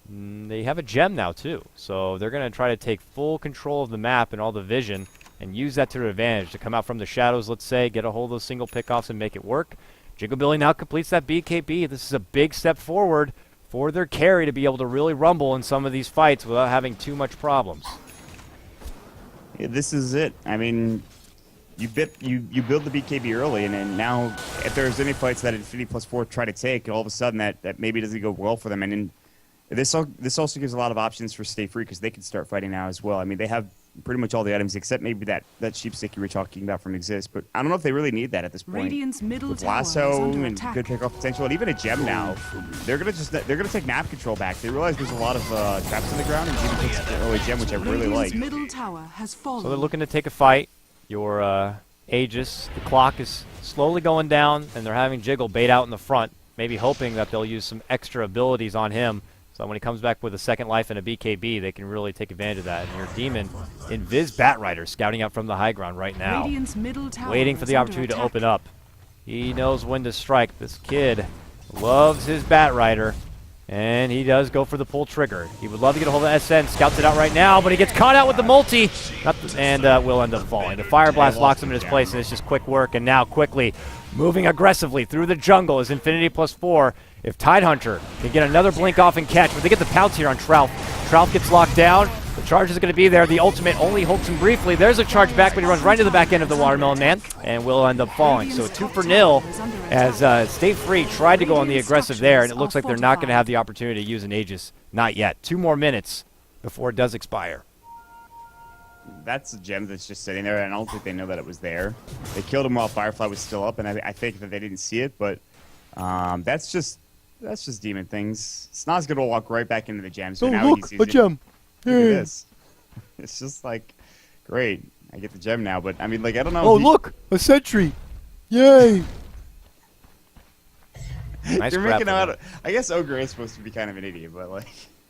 They have a gem now, too. So they're going to try to take full control of the map and all the vision and use that to their advantage to come out from the shadows, let's say, get a hold of those single pickoffs and make it work. Jigglebilly now completes that BKB. This is a big step forward for their carry to be able to really rumble in some of these fights without having too much problems. Yeah, this is it. I mean, you build the BKB early, and then now if there's any fights that Infinity +4 try to take, all of a sudden that maybe doesn't go well for them. And then this also gives a lot of options for Stay Free because they can start fighting now as well. I mean, they have pretty much all the items except maybe that sheep stick you were talking about from Exist, but I don't know if they really need that at this point. With lasso and good pickoff potential, and even a gem now, they're gonna take map control back. They realize there's a lot of traps in the ground, and Demon takes an early gem, which I really like. So they're looking to take a fight. Your Aegis, the clock is slowly going down, and they're having Jiggle bait out in the front. maybe hoping that they'll use some extra abilities on him. So when he comes back with a second life and a BKB, they can really take advantage of that. And your Demon, Invis Batrider, scouting out from the high ground right now. Radiant's middle tower Waiting for is the under opportunity to attack. open up. He knows when to strike. This kid loves his Batrider. And he does go for the pull trigger. He would love to get a hold of SN. Scouts it out right now, but he gets caught out with the multi. And will end up falling. The Fire Blast locks him in his place, and it's just quick work. And now quickly moving aggressively through the jungle is Infinity +4. If Tidehunter can get another blink off and catch, but they get the pounce here on Trout. Trout gets locked down. The charge is going to be there. The ultimate only holds him briefly. There's a charge back, but he runs right into the back end of the Watermelon Man and will end up falling. So 2-0 as Stay Free tried to go on the aggressive there, and it looks like they're not going to have the opportunity to use an Aegis. Not yet. 2 more minutes before it does expire. That's a gem that's just sitting there, and I don't think they know that it was there. They killed him while Firefly was still up, and I think that they didn't see it, but that's just Demon things. Snoz's going to walk right back into the gem, so now he sees it. gem. Look at this. It's just like, great. I get the gem now, but I mean, like, I don't know. Oh, look! A sentry! Yay! Nice You're grab making from out. him. I guess Ogre is supposed to be kind of an idiot, but like.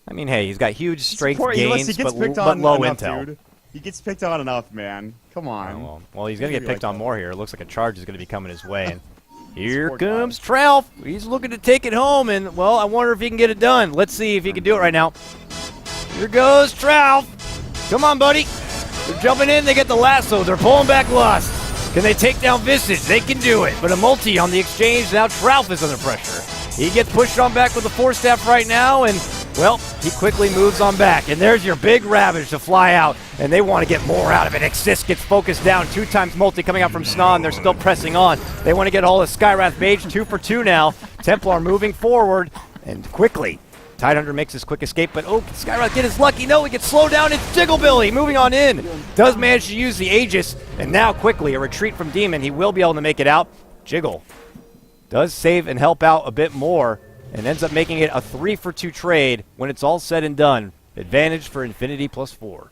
I mean, hey, he's got huge strength He gains, gets but picked on low enough, intel. dude. He gets picked on enough, man. Come on. Well, he's going to get picked on more here. It looks like a charge is going to be coming his way. And here poor comes Tralf. He's looking to take it home, and, well, I wonder if he can get it done. Let's see if he can do it right now. Here goes Tralf. Come on, buddy. They're jumping in. They get the lasso. They're pulling back Lust. Can they take down Visage? They can do it. But a multi on the exchange. Now Tralf is under pressure. He gets pushed on back with the Force Staff right now, and, well, he quickly moves on back. And there's your big Ravage to fly out, and they want to get more out of it. Exist gets focused down. 2 times multi coming out from Snon. They're still pressing on. They want to get all of Skywrath Mage. 2 for 2 now. Templar moving forward, and quickly. Tidehunter makes his quick escape, but Skywrath get his lucky. No, he gets slowed down. It's Jigglebilly moving on in. Does manage to use the Aegis, and now quickly a retreat from Demon. He will be able to make it out. Jiggle does save and help out a bit more, and ends up making it a 3 for 2 trade when it's all said and done. Advantage for Infinity +4.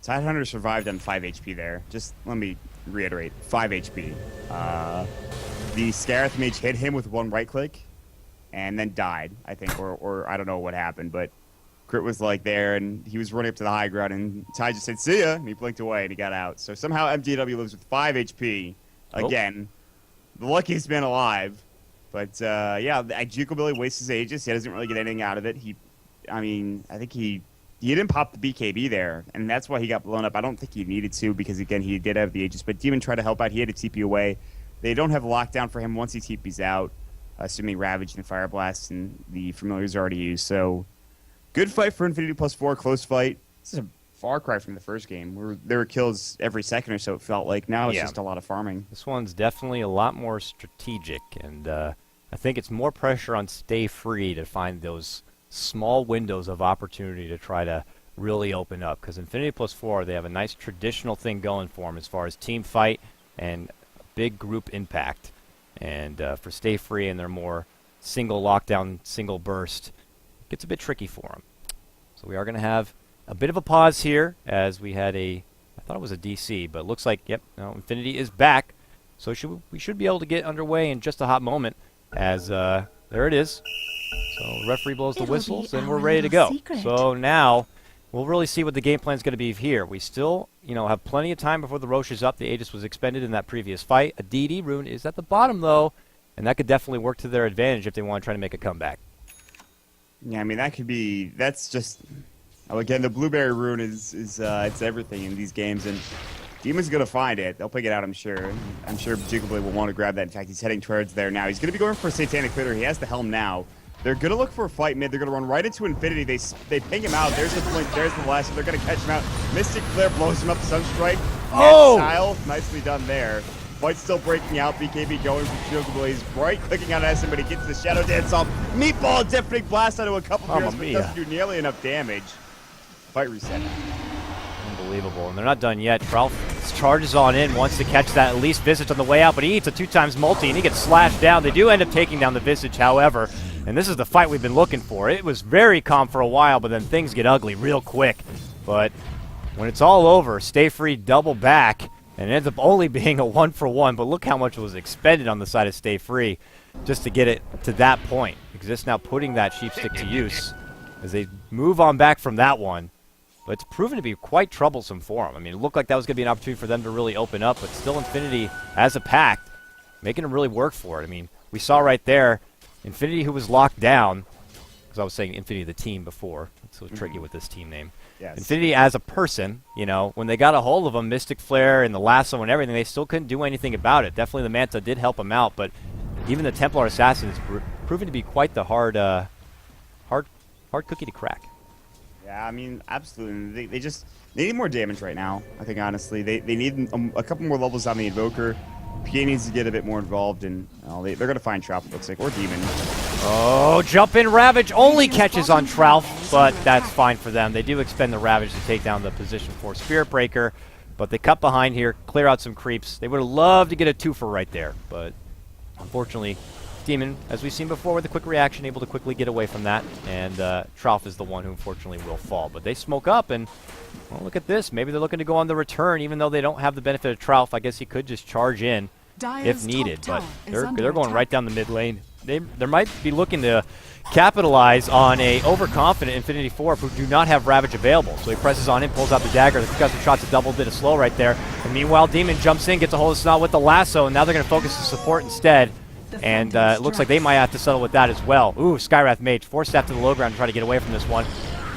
Tidehunter survived on 5 HP there. Just let me reiterate, 5 HP. The Skarath Mage hit him with 1 right click, and then died, I think, or I don't know what happened, but Crit was like there, and he was running up to the high ground, and Ty just said, "See ya," and he blinked away, and he got out. So somehow MGW lives with 5 HP again. The luckiest man alive. But, yeah, Jukobilly wastes his Aegis. He doesn't really get anything out of it. I think he didn't pop the BKB there, and that's why he got blown up. I don't think he needed to because, again, he did have the Aegis. But Demon tried to help out. He had to TP away. They don't have lockdown for him once he TPs out, assuming Ravage and Fire Blast and the Familiars already used. So, good fight for Infinity +4, close fight. This is a far cry from the first game, where there were kills every second or so, it felt like. Now it's just a lot of farming. This one's definitely a lot more strategic, and I think it's more pressure on Stay Free to find those small windows of opportunity to try to really open up. Because Infinity +4, they have a nice traditional thing going for them as far as team fight and big group impact. And for Stay Free and their more single lockdown, single burst, it gets a bit tricky for them. So we are going to have a bit of a pause here as we had I thought it was a DC, but it looks like, yep, no, Infinity is back. So we should be able to get underway in just a hot moment as there it is. So the referee blows the whistles and we're ready to go. So now we'll really see what the game plan is going to be here. We still, have plenty of time before the Rosh is up. The Aegis was expended in that previous fight. A DD rune is at the bottom though, and that could definitely work to their advantage if they want to try to make a comeback. Yeah, I mean, that's just... Again, the Blueberry rune is it's everything in these games, and Demon's going to find it. They'll pick it out, I'm sure. I'm sure Jiggleblade will want to grab that. In fact, he's heading towards there now. He's going to be going for Satanic Critter. He has the helm now. They're going to look for a fight mid. They're going to run right into Infinity. They ping him out. There's the blink. There's the last. They're going to catch him out. Mystic Flare blows him up. Sunstrike. Oh! Style. Nicely done there. Fight's still breaking out. BKB going for Jiggleblade. He's right clicking out at SM, but he gets the Shadow Dance off. Meatball Deafening Blast onto a couple of but doesn't do nearly enough damage. Fight reset. Unbelievable. And they're not done yet. Tralf charges on in, wants to catch that at least Visage on the way out, but he eats a 2 times multi, and he gets slashed down. They do end up taking down the Visage, however, and this is the fight we've been looking for. It was very calm for a while, but then things get ugly real quick. But when it's all over, Stay Free double back, And it ends up only being a 1-for-1, but look how much was expended on the side of Stay Free just to get it to that point. Exist now putting that sheep stick to use as they move on back from that one. But it's proven to be quite troublesome for them. I mean, it looked like that was going to be an opportunity for them to really open up, but still Infinity as a pack, making them really work for it. I mean, we saw right there, Infinity who was locked down, because I was saying Infinity the team before. It's so tricky with this team name. Yes. Infinity as a person, you know, when they got a hold of him, Mystic Flare and the lasso and everything, they still couldn't do anything about it. Definitely the Manta did help him out, but even the Templar Assassin is proven to be quite the hard cookie to crack. Yeah, I mean, absolutely. They need more damage right now, I think, honestly. They need a couple more levels on the Invoker. PA needs to get a bit more involved, and they're going to find Trap, it looks like, or Demon. Oh, jump in Ravage only catches on Trout, but that's fine for them. They do expend the Ravage to take down the position for Spirit Breaker, but they cut behind here, clear out some creeps. They would have loved to get a twofer right there, but unfortunately, Demon, as we've seen before with a quick reaction, able to quickly get away from that, and Trout is the one who unfortunately will fall. But they smoke up, and well, look at this. Maybe they're looking to go on the return, even though they don't have the benefit of Trout. I guess he could just charge in if needed, but they're going right down the mid lane. They might be looking to capitalize on a overconfident Infinity 4 who do not have Ravage available. So he presses on in, pulls out the dagger. The Concussion Shot's a double bit of slow right there. And meanwhile, Demon jumps in, gets a hold of Snot with the lasso, and now they're going to focus the support instead. And it looks like they might have to settle with that as well. Ooh, Skywrath Mage, force staff to the low ground to try to get away from this one.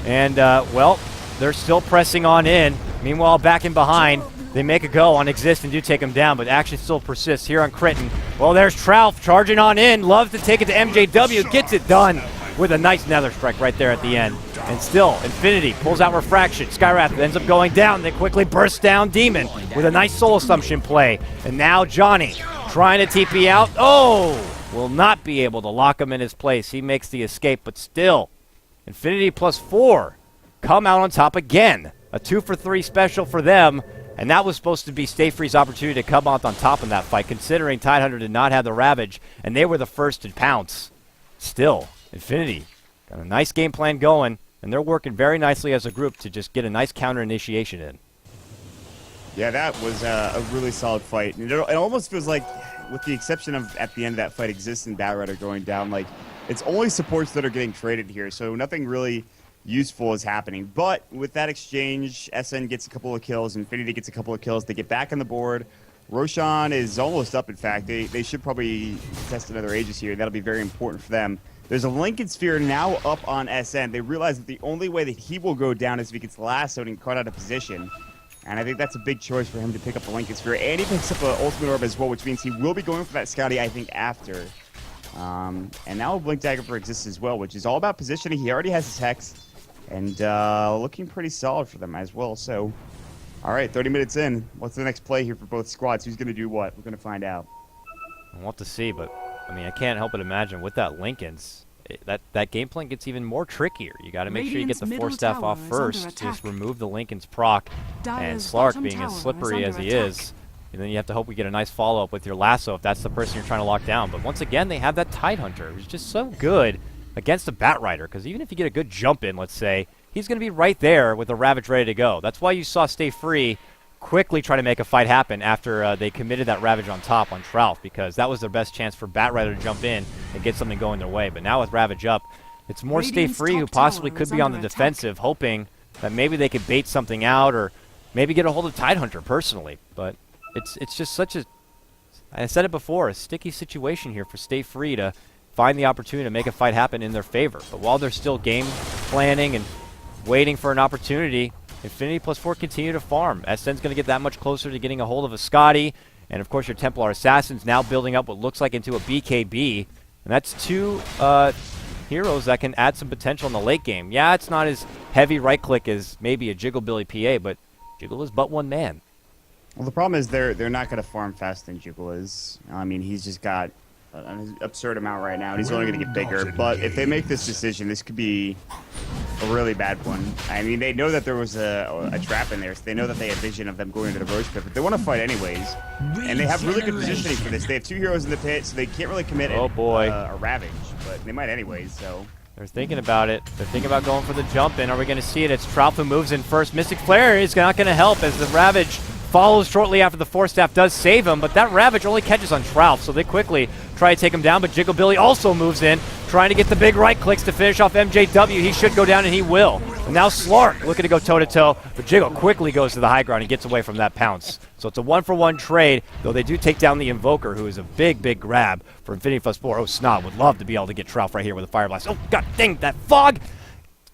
And, well, they're still pressing on in. Meanwhile, back in behind, they make a go on Exist and do take him down, but action still persists here on Critton. Well, there's Trout charging on in, loves to take it to MJW, gets it done with a nice Nether Strike right there at the end. And still, Infinity pulls out Refraction. Skywrath ends up going down. They quickly burst down Demon with a nice Soul Assumption play. And now Johnny trying to TP out. Oh! Will not be able to lock him in his place. He makes the escape, but still, Infinity +4 come out on top again. A 2-for-3 special for them. And that was supposed to be Stay Free's opportunity to come out on top in that fight, considering Tidehunter did not have the Ravage, and they were the first to pounce. Still, Infinity got a nice game plan going, and they're working very nicely as a group to just get a nice counter initiation in. Yeah, that was a really solid fight. And it almost feels like, with the exception of at the end of that fight, Exist and Batrider going down, like, it's only supports that are getting traded here, so nothing really useful is happening. But with that exchange, SN gets a couple of kills, Infinity gets a couple of kills. They get back on the board. Roshan is almost up, in fact. They should probably test another Aegis here. That'll be very important for them. There's a Lincoln Sphere now up on SN. They realize that the only way that he will go down is if he gets lassoed and caught out of position. And I think that's a big choice for him to pick up the Lincoln Sphere. And he picks up an Ultimate Orb as well, which means he will be going for that Scouty, I think, after. And now a Blink Dagger for Exist as well, which is all about positioning. He already has his Hex. And looking pretty solid for them as well. So, all right, 30 minutes in. What's the next play here for both squads? Who's going to do what? We're going to find out. We'll have to see, but, I mean, I can't help but imagine with that Lincoln's, that game plan gets even more trickier. You got to make sure you get the Force Staff off first. Just remove the Lincoln's proc. And Slark, being as slippery as he is, and then you have to hope we get a nice follow-up with your lasso if that's the person you're trying to lock down. But once again, they have that Tidehunter, who's just so good against a Batrider, because even if you get a good jump in, let's say, he's going to be right there with the Ravage ready to go. That's why you saw Stay Free quickly try to make a fight happen after they committed that Ravage on top on Trout, because that was their best chance for Batrider to jump in and get something going their way. But now with Ravage up, it's more Stay Free who possibly could be on the defensive, hoping that maybe they could bait something out or maybe get a hold of Tidehunter personally. But it's just such a, I said it before, a sticky situation here for Stay Free to find the opportunity to make a fight happen in their favor. But while they're still game planning and waiting for an opportunity, Infinity +4 continue to farm. SN's going to get that much closer to getting a hold of a Scotty. And of course your Templar Assassins now building up what looks like into a BKB. And that's two heroes that can add some potential in the late game. Yeah, it's not as heavy right click as maybe a Jigglebilly PA, but Jiggle is but one man. Well, the problem is they're not going to farm faster than Jiggle is. I mean, he's just got an absurd amount right now, and he's only going to get bigger. But if they make this decision, this could be a really bad one. I mean, they know that there was a trap in there, so they know that they have vision of them going into the Roach Pit, but they want to fight anyways. And they have really good positioning for this. They have two heroes in the pit, so they can't really commit a Ravage, but they might anyways, so. They're thinking about it. They're thinking about going for the jump in. Are we going to see it? It's Trout who moves in first. Mystic Flare is not going to help as the Ravage follows shortly after the Force Staff does save him, but that Ravage only catches on Trout, so they quickly try to take him down, but Jiggle Billy also moves in, trying to get the big right clicks to finish off MJW. He should go down, and he will. And now Slark looking to go toe-to-toe, but Jiggle quickly goes to the high ground and gets away from that pounce. So it's a one-for-one trade, though they do take down the Invoker, who is a big, big grab for Infinity Plus 4. Oh, Snot would love to be able to get Trout right here with a Fire Blast. Oh, god dang, that fog!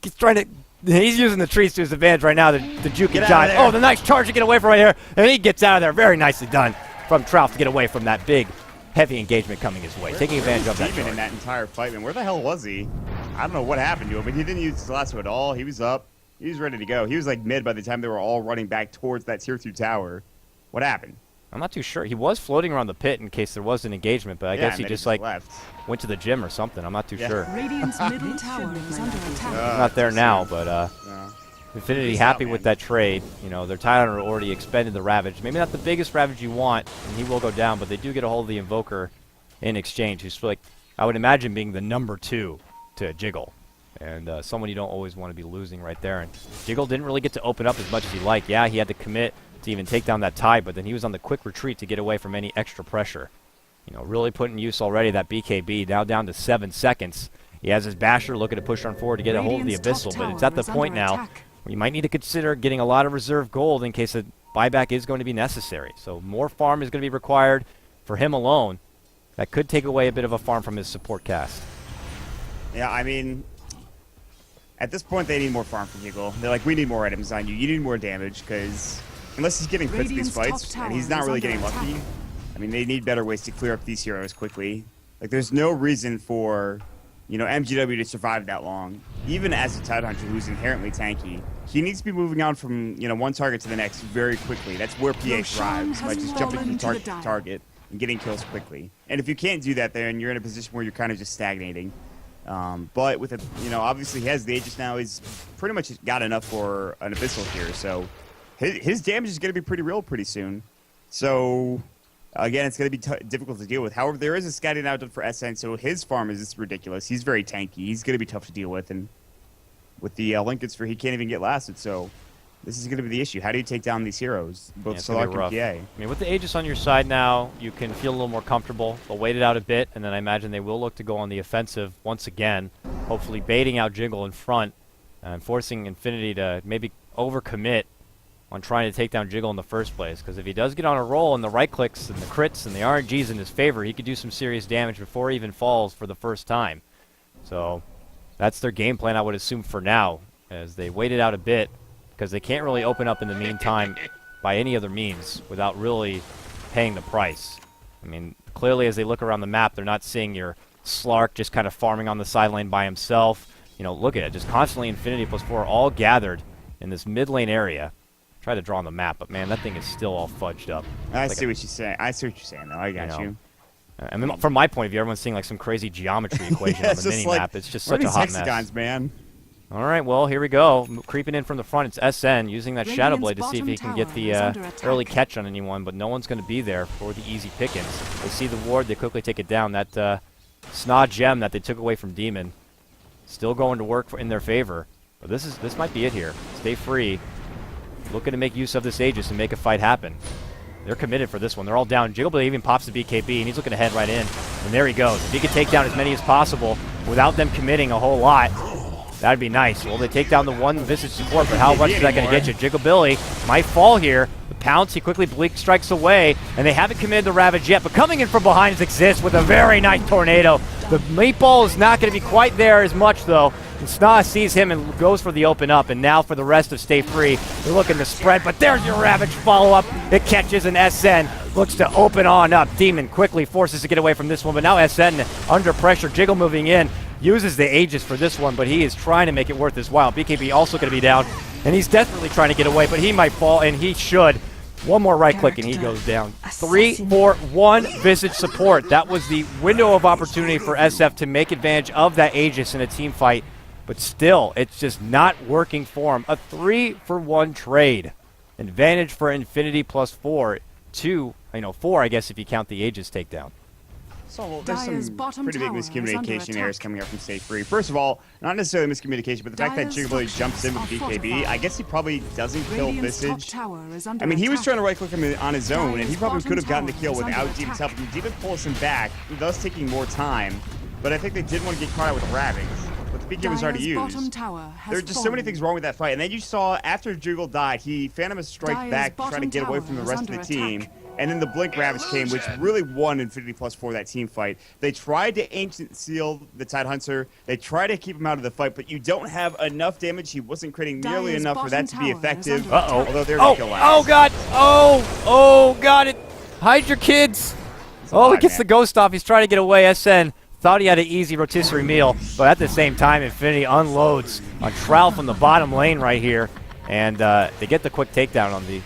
He's trying to... He's using the trees to his advantage right now, the juke and John. Oh, the nice charge to get away from right here, and he gets out of there. Very nicely done from Trout to get away from that big, heavy engagement coming his way, taking advantage of that Demon charge. in that entire fight, man. Where the hell was he? I don't know what happened to him, but he didn't use his lasso at all. He was up. He was ready to go. He was like mid by the time they were all running back towards that tier 2 tower. What happened? I'm not too sure. He was floating around the pit in case there was an engagement, but I guess he just like left. went to the gym or something. I'm not too sure. Radiant's middle tower is under attack. He's not there now, but No. Infinity He's happy out, with man. that trade. You know, their Titan already expended the Ravage. Maybe not the biggest Ravage you want, and he will go down, but they do get a hold of the Invoker in exchange, who's like, I would imagine being the number 2 to Jiggle. And someone you don't always want to be losing right there. And Jiggle didn't really get to open up as much as he liked. Yeah, he had to commit to even take down that tie, but then he was on the quick retreat to get away from any extra pressure. You know, really put in use already that BKB, now down to 7 seconds. He has his Basher looking to push on forward to get a hold of the Radiant's top Abyssal, but it's tower at the is point under now attack. where you might need to consider getting a lot of reserve gold in case a buyback is going to be necessary. So more farm is going to be required for him alone. That could take away a bit of a farm from his support cast. Yeah, I mean, at this point, they need more farm from Jiggle. They're like, we need more items on you. You need more damage, because unless he's getting crits in these Radiant's fights, top and he's tower not is really under getting lucky, attack. I mean, they need better ways to clear up these heroes quickly. Like, there's no reason for, you know, MGW to survive that long. Even as a Tide Hunter who's inherently tanky, he needs to be moving on from, you know, one target to the next very quickly. That's where PA Roshan thrives, by has just jumping fallen from to target the to dire. target and getting kills quickly. And if you can't do that, then you're in a position where you're kind of just stagnating. But with a, you know, obviously he has the Aegis now. He's pretty much got enough for an Abyssal here. So his damage is going to be pretty real pretty soon. So again, it's going to be difficult to deal with. However, there is a scouting out for SN, so his farm is just ridiculous. He's very tanky. He's going to be tough to deal with, and with the Lincoln Sphere, he can't even get lasted. So this is going to be the issue. How do you take down these heroes, both it's gonna be Solark and rough. PA? I mean, with the Aegis on your side now, you can feel a little more comfortable. They'll wait it out a bit, and then I imagine they will look to go on the offensive once again, hopefully baiting out Jiggle in front and forcing Infinity to maybe overcommit on trying to take down Jiggle in the first place. Because if he does get on a roll and the right clicks and the crits and the RNGs in his favor, he could do some serious damage before he even falls for the first time. So that's their game plan, I would assume, for now, as they wait it out a bit, because they can't really open up in the meantime by any other means without really paying the price. I mean, clearly as they look around the map, they're not seeing your Slark just kind of farming on the side lane by himself. You know, look at it, just constantly Infinity plus 4 all gathered in this mid lane area. Try to draw on the map, but man, that thing is still all fudged up. I It's see like what you're saying. I see what you're saying, though. I got know, you. I mean, from my point of view, everyone's seeing like some crazy geometry equation on It's the just mini like, map. It's just where such are a hot these mess. hexagons, man? All right, well, here we go. Creeping in from the front, it's SN using that Shadow Blade to see if he can get bottom the tower is under attack. early catch on anyone, but no one's going to be there for the easy pickings. They see the ward, they quickly take it down. That Snod gem that they took away from Demon still going to work in their favor. But this might be it here. Stay free. Looking to make use of this Aegis and make a fight happen. They're committed for this one. They're all down. Jiggleblade even pops the BKB, and he's looking to head right in. And there he goes. If he could take down as many as possible without them committing a whole lot, that'd be nice. Well, they take down the one Visage support, but how much is that going to get you? Jigglebilly might fall here. The pounce, he quickly bleak strikes away, and they haven't committed the Ravage yet, but coming in from behind is Exist with a very nice tornado. The meatball is not going to be quite there as much, though. And Sna sees him and goes for the open up, and now for the rest of Stay Free, they're looking to spread, but there's your Ravage follow-up. It catches, and SN looks to open on up. Demon quickly forces to get away from this one, but now SN under pressure. Jiggle moving in, uses the Aegis for this one, but he is trying to make it worth his while. BKB also going to be down, and he's desperately trying to get away, but he might fall, and he should. One more right click, and he goes down. 3-4-1 Visage support. That was the window of opportunity for SF to make advantage of that Aegis in a team fight, but still, it's just not working for him. A 3-for-1 trade. Advantage for Infinity plus 4. 4, I guess, if you count the Aegis takedown. So there's Dire's some bottom pretty big tower is under miscommunication errors attack. coming up from Stay Free. First of all, not necessarily miscommunication, but the fact that Dire's Jiggly jumps in with structures are BKB, fortified. I guess he probably doesn't kill Radiant's top Visage. tower is under I mean, he was attack. trying to right-click him on his own, and he Dire's probably bottom could have gotten the tower kill is under without Demon's attack. help. And Demon pulls him back, thus taking more time. But I think they did want to get caught out with Ravage. But the BKB was already Dire's used. bottom tower has There are just so many fallen. things wrong with that fight. And then you saw, after Jiggle died, he Phantom a strike Dire's back to try to bottom get away tower from the is rest of the under team. attack. And then the Blink Ravage came, which really won Infinity +4 that team fight. They tried to Ancient Seal the Tidehunter. They tried to keep him out of the fight, but you don't have enough damage. He wasn't creating nearly Dire's enough for that to be bottom tower is effective. under attack. Although they're Oh, the kill oh God! Oh God! It hide your kids. Oh, he lot, gets man. the ghost off. He's trying to get away. SN thought he had an easy rotisserie meal, but at the same time, Infinity unloads on Trout from the bottom lane right here, and they get the quick takedown on the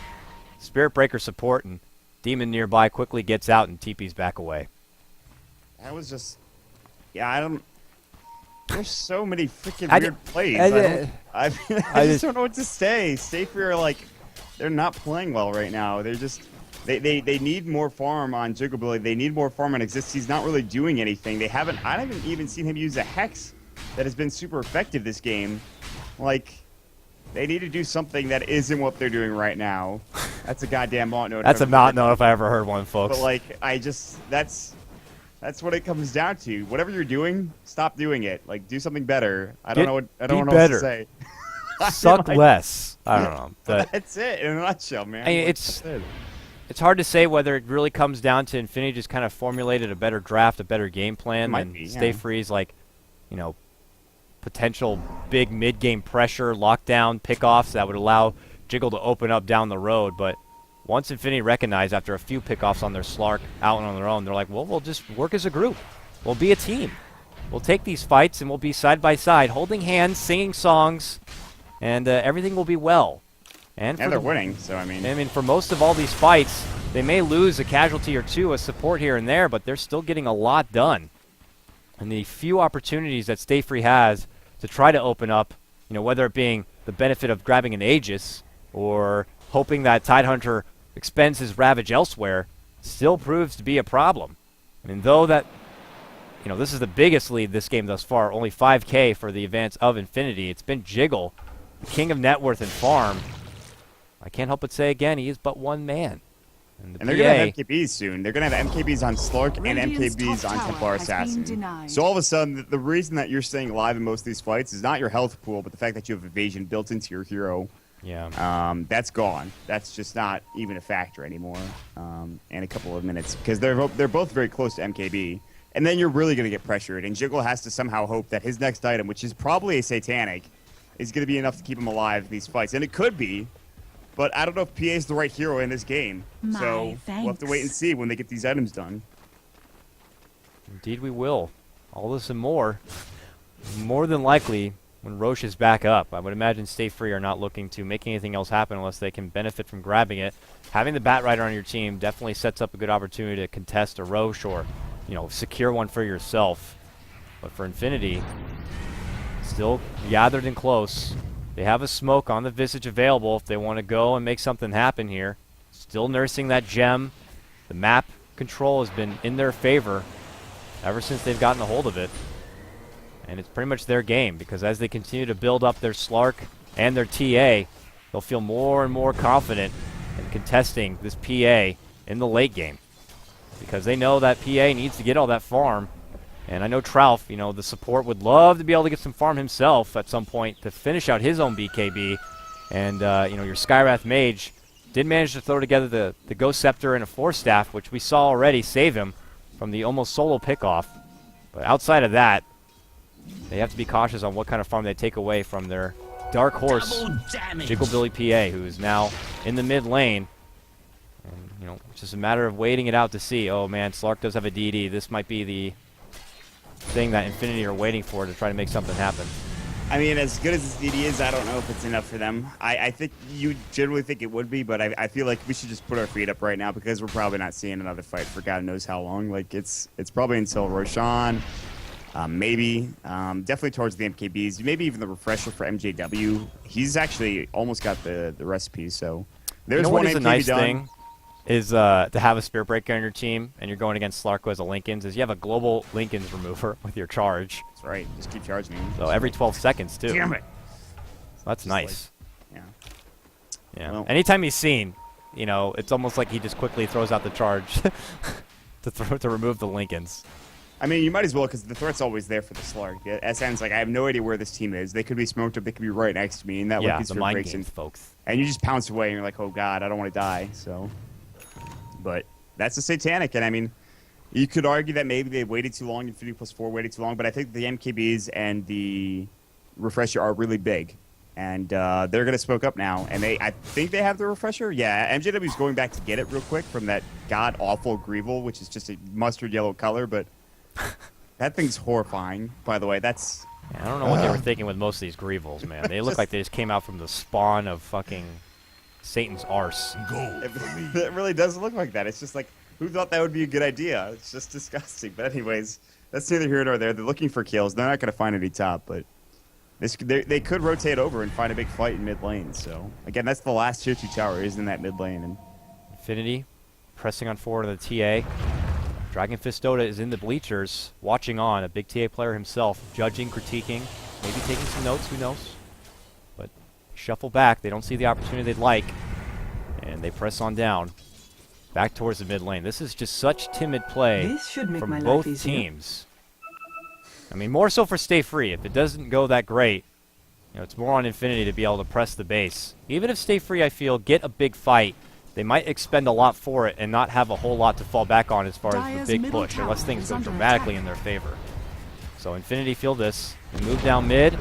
Spirit Breaker support, and Demon nearby quickly gets out and TP's back away. That was just, yeah, I don't. There's so many freaking I weird di- plays. I I I just just- don't know what to say. Stay Free are like, they're not playing well right now. They're just, they need more farm on Jigglebilly. They need more farm on Exist. He's not really doing anything. They haven't. I haven't even seen him use a Hex that has been super effective this game. Like, they need to do something that isn't what they're doing right now. That's a goddamn mount note. That's a mount note if I ever heard one, folks. But like, I just that's what it comes down to. Whatever you're doing, stop doing it. Like, do something better. I don't Get- know what I be don't know what better. to say. Suck less. I don't know. But That's it in a nutshell, man. I mean, Like, it's- that's it. it's hard to say whether it really comes down to Infinity just kind of formulated a better draft, a better game plan, Might and be, Stay yeah. Free's like, you know, potential big mid-game pressure, lockdown, pickoffs that would allow Jiggle to open up down the road. But once Infinity recognized after a few pickoffs on their Slark out on their own, they're like, well, we'll just work as a group. We'll be a team. We'll take these fights and we'll be side by side, holding hands, singing songs, and everything will be well. And And for they're the- winning, so I mean, for most of all these fights, they may lose a casualty or two, a support here and there, but they're still getting a lot done. And the few opportunities that Stay Free has to try to open up, you know, whether it being the benefit of grabbing an Aegis or hoping that Tidehunter expends his Ravage elsewhere, still proves to be a problem. I mean, though that, you know, this is the biggest lead this game thus far, only 5K for the advance of Infinity. It's been Jiggle, the king of net worth and farm. I can't help but say again, he is but one man. And the and they're gonna have PA, MKBs soon. They're gonna have MKBs on Slurk and Radiant's MKBs top on tower Templar has been Assassin. denied. So all of a sudden, the reason that you're staying alive in most of these fights is not your health pool, but the fact that you have evasion built into your hero. yeah. That's gone. That's just not even a factor anymore. In a couple of minutes, because they're both very close to MKB, and then you're really going to get pressured. And Jiggle has to somehow hope that his next item, which is probably a Satanic, is going to be enough to keep him alive in these fights. And it could be, but I don't know if PA is the right hero in this game. My So we'll have to wait and thanks. see when they get these items done. Indeed we will. All this and more. More than likely, when Roche is back up, I would imagine Stay Free are not looking to make anything else happen unless they can benefit from grabbing it. Having the Bat Rider on your team definitely sets up a good opportunity to contest a Roche or, you know, secure one for yourself. But for Infinity, still gathered and close. They have a smoke on the Visage available if they want to go and make something happen here. Still nursing that gem. The map control has been in their favor ever since they've gotten a hold of it. And it's pretty much their game, because as they continue to build up their Slark and their TA, they'll feel more and more confident in contesting this PA in the late game. Because they know that PA needs to get all that farm. And I know Trouf, you know, the support would love to be able to get some farm himself at some point to finish out his own BKB. And, you know, your Skywrath Mage did manage to throw together the Ghost Scepter and a Force Staff, which we saw already save him from the almost solo pickoff. But outside of that, they have to be cautious on what kind of farm they take away from their Dark Horse, Jigglebilly PA, who is now in the mid lane. And, you know, it's just a matter of waiting it out to see. Oh, man, Slark does have a DD. This might be the thing that Infinity are waiting for to try to make something happen. I mean, as good as this DD is, I don't know if it's enough for them. I think you generally think it would be, but I feel like we should just put our feet up right now, because we're probably not seeing another fight for God knows how long. Like, it's probably until Roshan, maybe, definitely towards the MKBs, maybe even the refresher for MJW. He's actually almost got the recipe, so there's You know one what is a MKB nice done. thing? is to have a Spirit Breaker on your team, and you're going against Slark who has a Linken's, is you have a global Linken's remover with your charge. That's right. Just keep charging him. So every 12 seconds, too. Damn it. So that's nice. Yeah. Yeah. Well- Anytime he's seen, you know, it's almost like he just quickly throws out the charge to remove the Linken's. I mean, you might as well, because the threat's always there for the Slark. SN's like, I have no idea where this team is. They could be smoked up. They could be right next to me. And that Yeah, Linken's the Spirit mind breaks games, in. folks. And you just pounce away, and you're like, oh, God, I don't want to die. So, but that's a Satanic. And, I mean, you could argue that maybe they waited too long, Infinity +4 waited too long. But I think the MKBs and the Refresher are really big. And they're going to smoke up now. And I think they have the Refresher. Yeah, MJW's going back to get it real quick from that god-awful Greevil, which is just a mustard yellow color. But that thing's horrifying, by the way. That's... Yeah, I don't know what they were thinking with most of these Greevils, man. They look like they just came out from the spawn of fucking Satan's arse. It really does look like that. It's just like, who thought that would be a good idea? It's just disgusting. But anyways, that's neither here nor there. They're looking for kills. They're not going to find any top, but they could rotate over and find a big fight in mid lane. So, again, that's the last tier 2 tower is in that mid lane. And Infinity pressing on forward of the TA. Dragon Fist Dota is in the bleachers, watching on, a big TA player himself, judging, critiquing, maybe taking some notes, who knows. But shuffle back, they don't see the opportunity they'd like, and they press on down, back towards the mid lane. This is just such timid play This should make my from life both easier. teams. I mean, more so for Stay Free. If it doesn't go that great, you know, it's more on Infinity to be able to press the base. Even if Stay Free, I feel, get a big fight, they might expend a lot for it and not have a whole lot to fall back on as far as Dire's the big middle push, unless tower things is go under dramatically attack. in their favor. So Infinity feel this. They move down mid.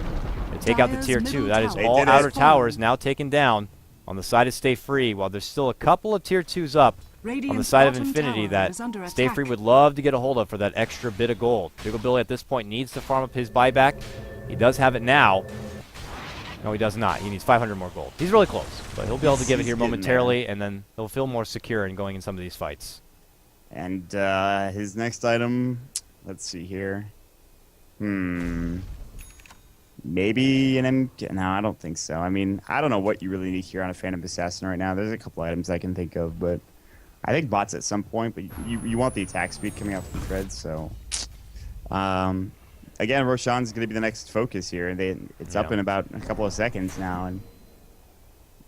They take out the Dire's tier middle 2. That is tower all did it. outer towers now taken down on the side of Stay Free, while there's still a couple of tier 2s up on the Radiant's side of bottom Infinity tower that is under Stay Free attack. would love to get a hold of for that extra bit of gold. Big Ol' Billy at this point needs to farm up his buyback. He does have it now. No, he does not. He needs 500 more gold. He's really close, but he'll be able to give it He's here getting momentarily, and then he'll feel more secure in going in some of these fights. And his next item, let's see here. Maybe an MK. No, I don't think so. I mean, I don't know what you really need here on a Phantom Assassin right now. There's a couple items I can think of, but I think bots at some point. But you want the attack speed coming out from treads, so. Again, Roshan's going to be the next focus here, and it's up Yeah. in about a couple of seconds now. And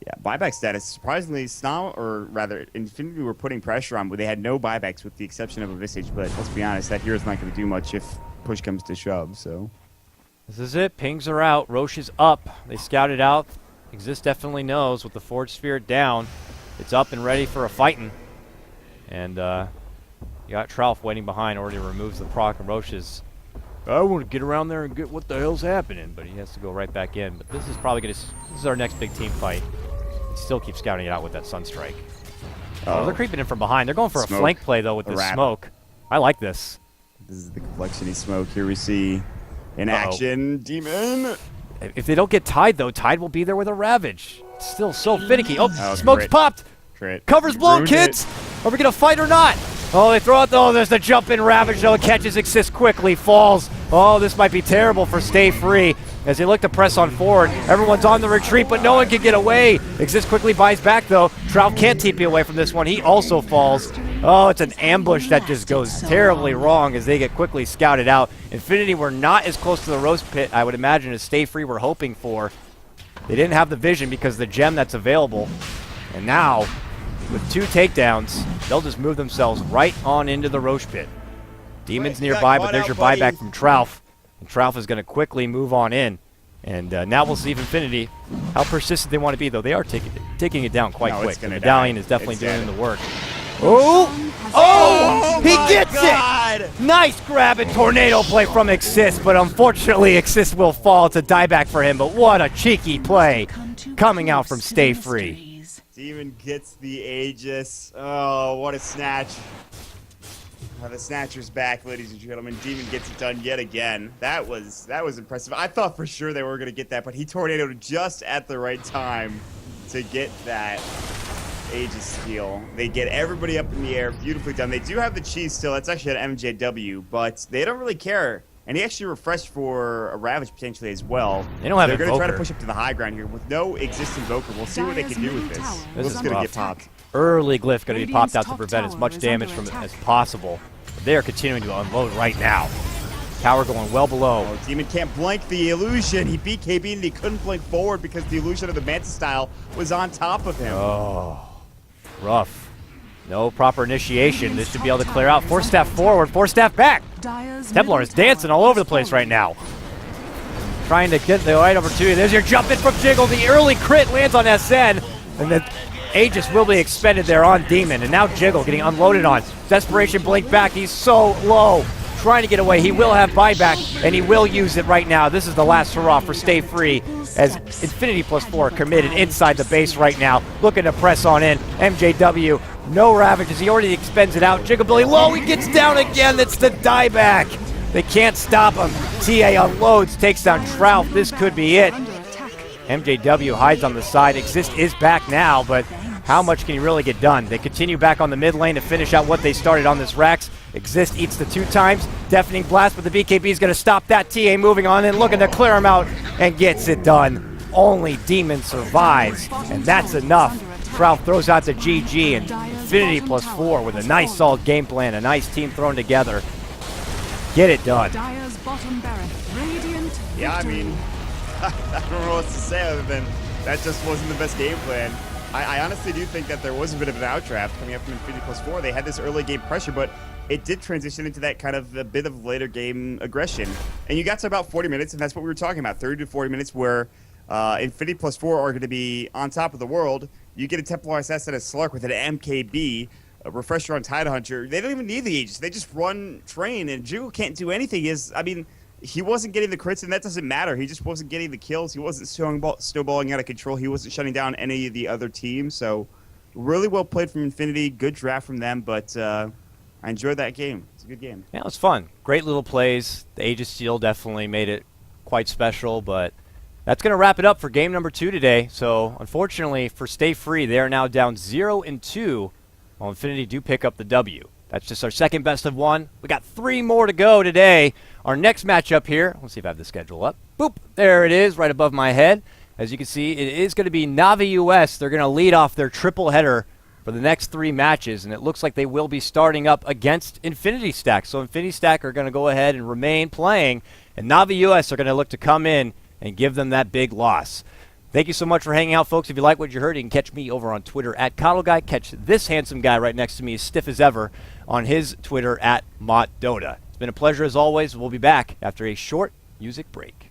yeah, buyback status. Surprisingly, Snao, or rather, Infinity were putting pressure on, but they had no buybacks with the exception of a Visage. But let's be honest, that hero's not going to do much if push comes to shove. So This is it. Pings are out. Roche is up. They scouted out. Exist definitely knows with the Forge Spirit down. It's up and ready for a fighting. And you got Trouf waiting behind, already removes the proc, and Roche is, I want to get around there and get what the hell's happening, but he has to go right back in. But this is probably going to, this is our next big team fight. He still keeps scouting it out with that Sunstrike. Oh, they're creeping in from behind. They're going for Smoke. a flank play, though, with A this wrap. smoke. I like this. this is the Complexity smoke. Here we see in Uh-oh. action, Demon. If they don't get Tide, though, Tide will be there with a Ravage. It's still so finicky. Oh, Oh, smoke's crit. popped. Crit. Cover's blown, Ruined kids. Are we going to fight or not? Oh, they throw it. Oh, there's the jump in Ravage, though. It catches Exist quickly, falls. Oh, this might be terrible for Stay Free as they look to press on forward. Everyone's on the retreat, but no one can get away. Exist quickly buys back, though. Trout can't TP away from this one. He also falls. Oh, it's an ambush that just goes terribly wrong as they get quickly scouted out. Infinity were not as close to the roast pit, I would imagine, as Stay Free were hoping for. They didn't have the vision because of the gem that's available. And now, with 2 takedowns, they'll just move themselves right on into the Roche pit. Demon's Wait, you got nearby, caught but there's out, your buddy. buyback from Trouf. And Trouf is going to quickly move on in. And now we'll see if Infinity, how persistent they want to be, though. They are taking it down quite No, quick. it's The gonna Medallion die. is definitely It's doing dead. the work. Oh! Oh! He my gets God. it! Nice grab and tornado play from Exist, but unfortunately Exist will fall. It's a dieback for him, but what a cheeky play coming out from Stay Free. Demon gets the Aegis. Oh, what a snatch. The Snatcher's back, ladies and gentlemen. Demon gets it done yet again. That was impressive. I thought for sure they were going to get that, but he tornadoed just at the right time to get that Aegis steal. They get everybody up in the air. Beautifully done. They do have the cheese still. That's actually an MJW, but they don't really care. And he actually refreshed for a Ravage potentially as well. They don't have They're going to try to Invoker. push up to the high ground here with no existing Invoker. We'll see what they can do with this. This This is is going to rough. get popped. Early glyph going to be popped out to Radiant's prevent top as much tower is damage under from it as attack. possible. But they are continuing to unload right now. Tower going well below. Oh, Demon can't blank the illusion. He beat KB and he couldn't blink forward because the illusion of the Manta style was on top of him. Oh, rough. No proper initiation. This should be able to clear out. Force staff forward, force staff back. Dire's Templar middle is dancing tower all over the has place right fallen. now. Trying to get the right opportunity. There's your jump in from Jiggle. The early crit lands on SN. And the Aegis will be expended there on Demon. And now Jiggle getting unloaded on. Desperation blink back. He's so low. Trying to get away. He will have buyback, and he will use it right now. This is the last hurrah for Stay Free as Infinity +4 committed inside the base right now. Looking to press on in. MJW, no ravages. He already expends it out. Jigglebilly low. He gets down again. That's the dieback. They can't stop him. TA unloads, takes down Trout. This could be it. Under attack. MJW hides on the side. Exist is back now, but how much can he really get done? They continue back on the mid lane to finish out what they started on this Rax. Exist eats the 2 times. Deafening blast, but the BKB is going to stop that. TA moving on and looking to clear him out and gets it done. Only Demon survives, and that's enough. Trout throws out the GG, and Infinity +4 with a nice solid game plan, a nice team thrown together. Get it done. Dire's bottom barracks. Radiant. Yeah, I victory. mean, I don't know what to say other than that just wasn't the best game plan. I honestly do think that there was a bit of an outdraft coming up from Infinity +4. They had this early game pressure, but it did transition into that kind of a bit of later game aggression. And you got to about 40 minutes, and that's what we were talking about, 30 to 40 minutes where Infinity +4 are going to be on top of the world. You get a Templar SS and a Slark with an MKB, a Refresher on Tidehunter. They don't even need the Aegis. They just run train, and Jiggle can't do anything. He wasn't getting the crits, and that doesn't matter. He just wasn't getting the kills. He wasn't snowballing out of control. He wasn't shutting down any of the other teams. So really well played from Infinity. Good draft from them, but I enjoyed that game. It's a good game. Yeah, it was fun. Great little plays. The Aegis Steel definitely made it quite special, but that's going to wrap it up for game number 2 today. So unfortunately for Stay Free, they are now down 0-2, while Infinity do pick up the W. That's just our second best of 1. We got 3 more to go today. Our next matchup here, let's see if I have the schedule up. Boop, there it is, right above my head. As you can see, it is going to be Navi US. They're going to lead off their triple header for the next 3 matches, and it looks like they will be starting up against Infinity Stack. So Infinity Stack are going to go ahead and remain playing, and Navi US are going to look to come in and give them that big loss. Thank you so much for hanging out, folks. If you like what you heard, you can catch me over on Twitter at CoddleGuy. Catch this handsome guy right next to me, as stiff as ever, on his Twitter at MottDota. It's been a pleasure as always. We'll be back after a short music break.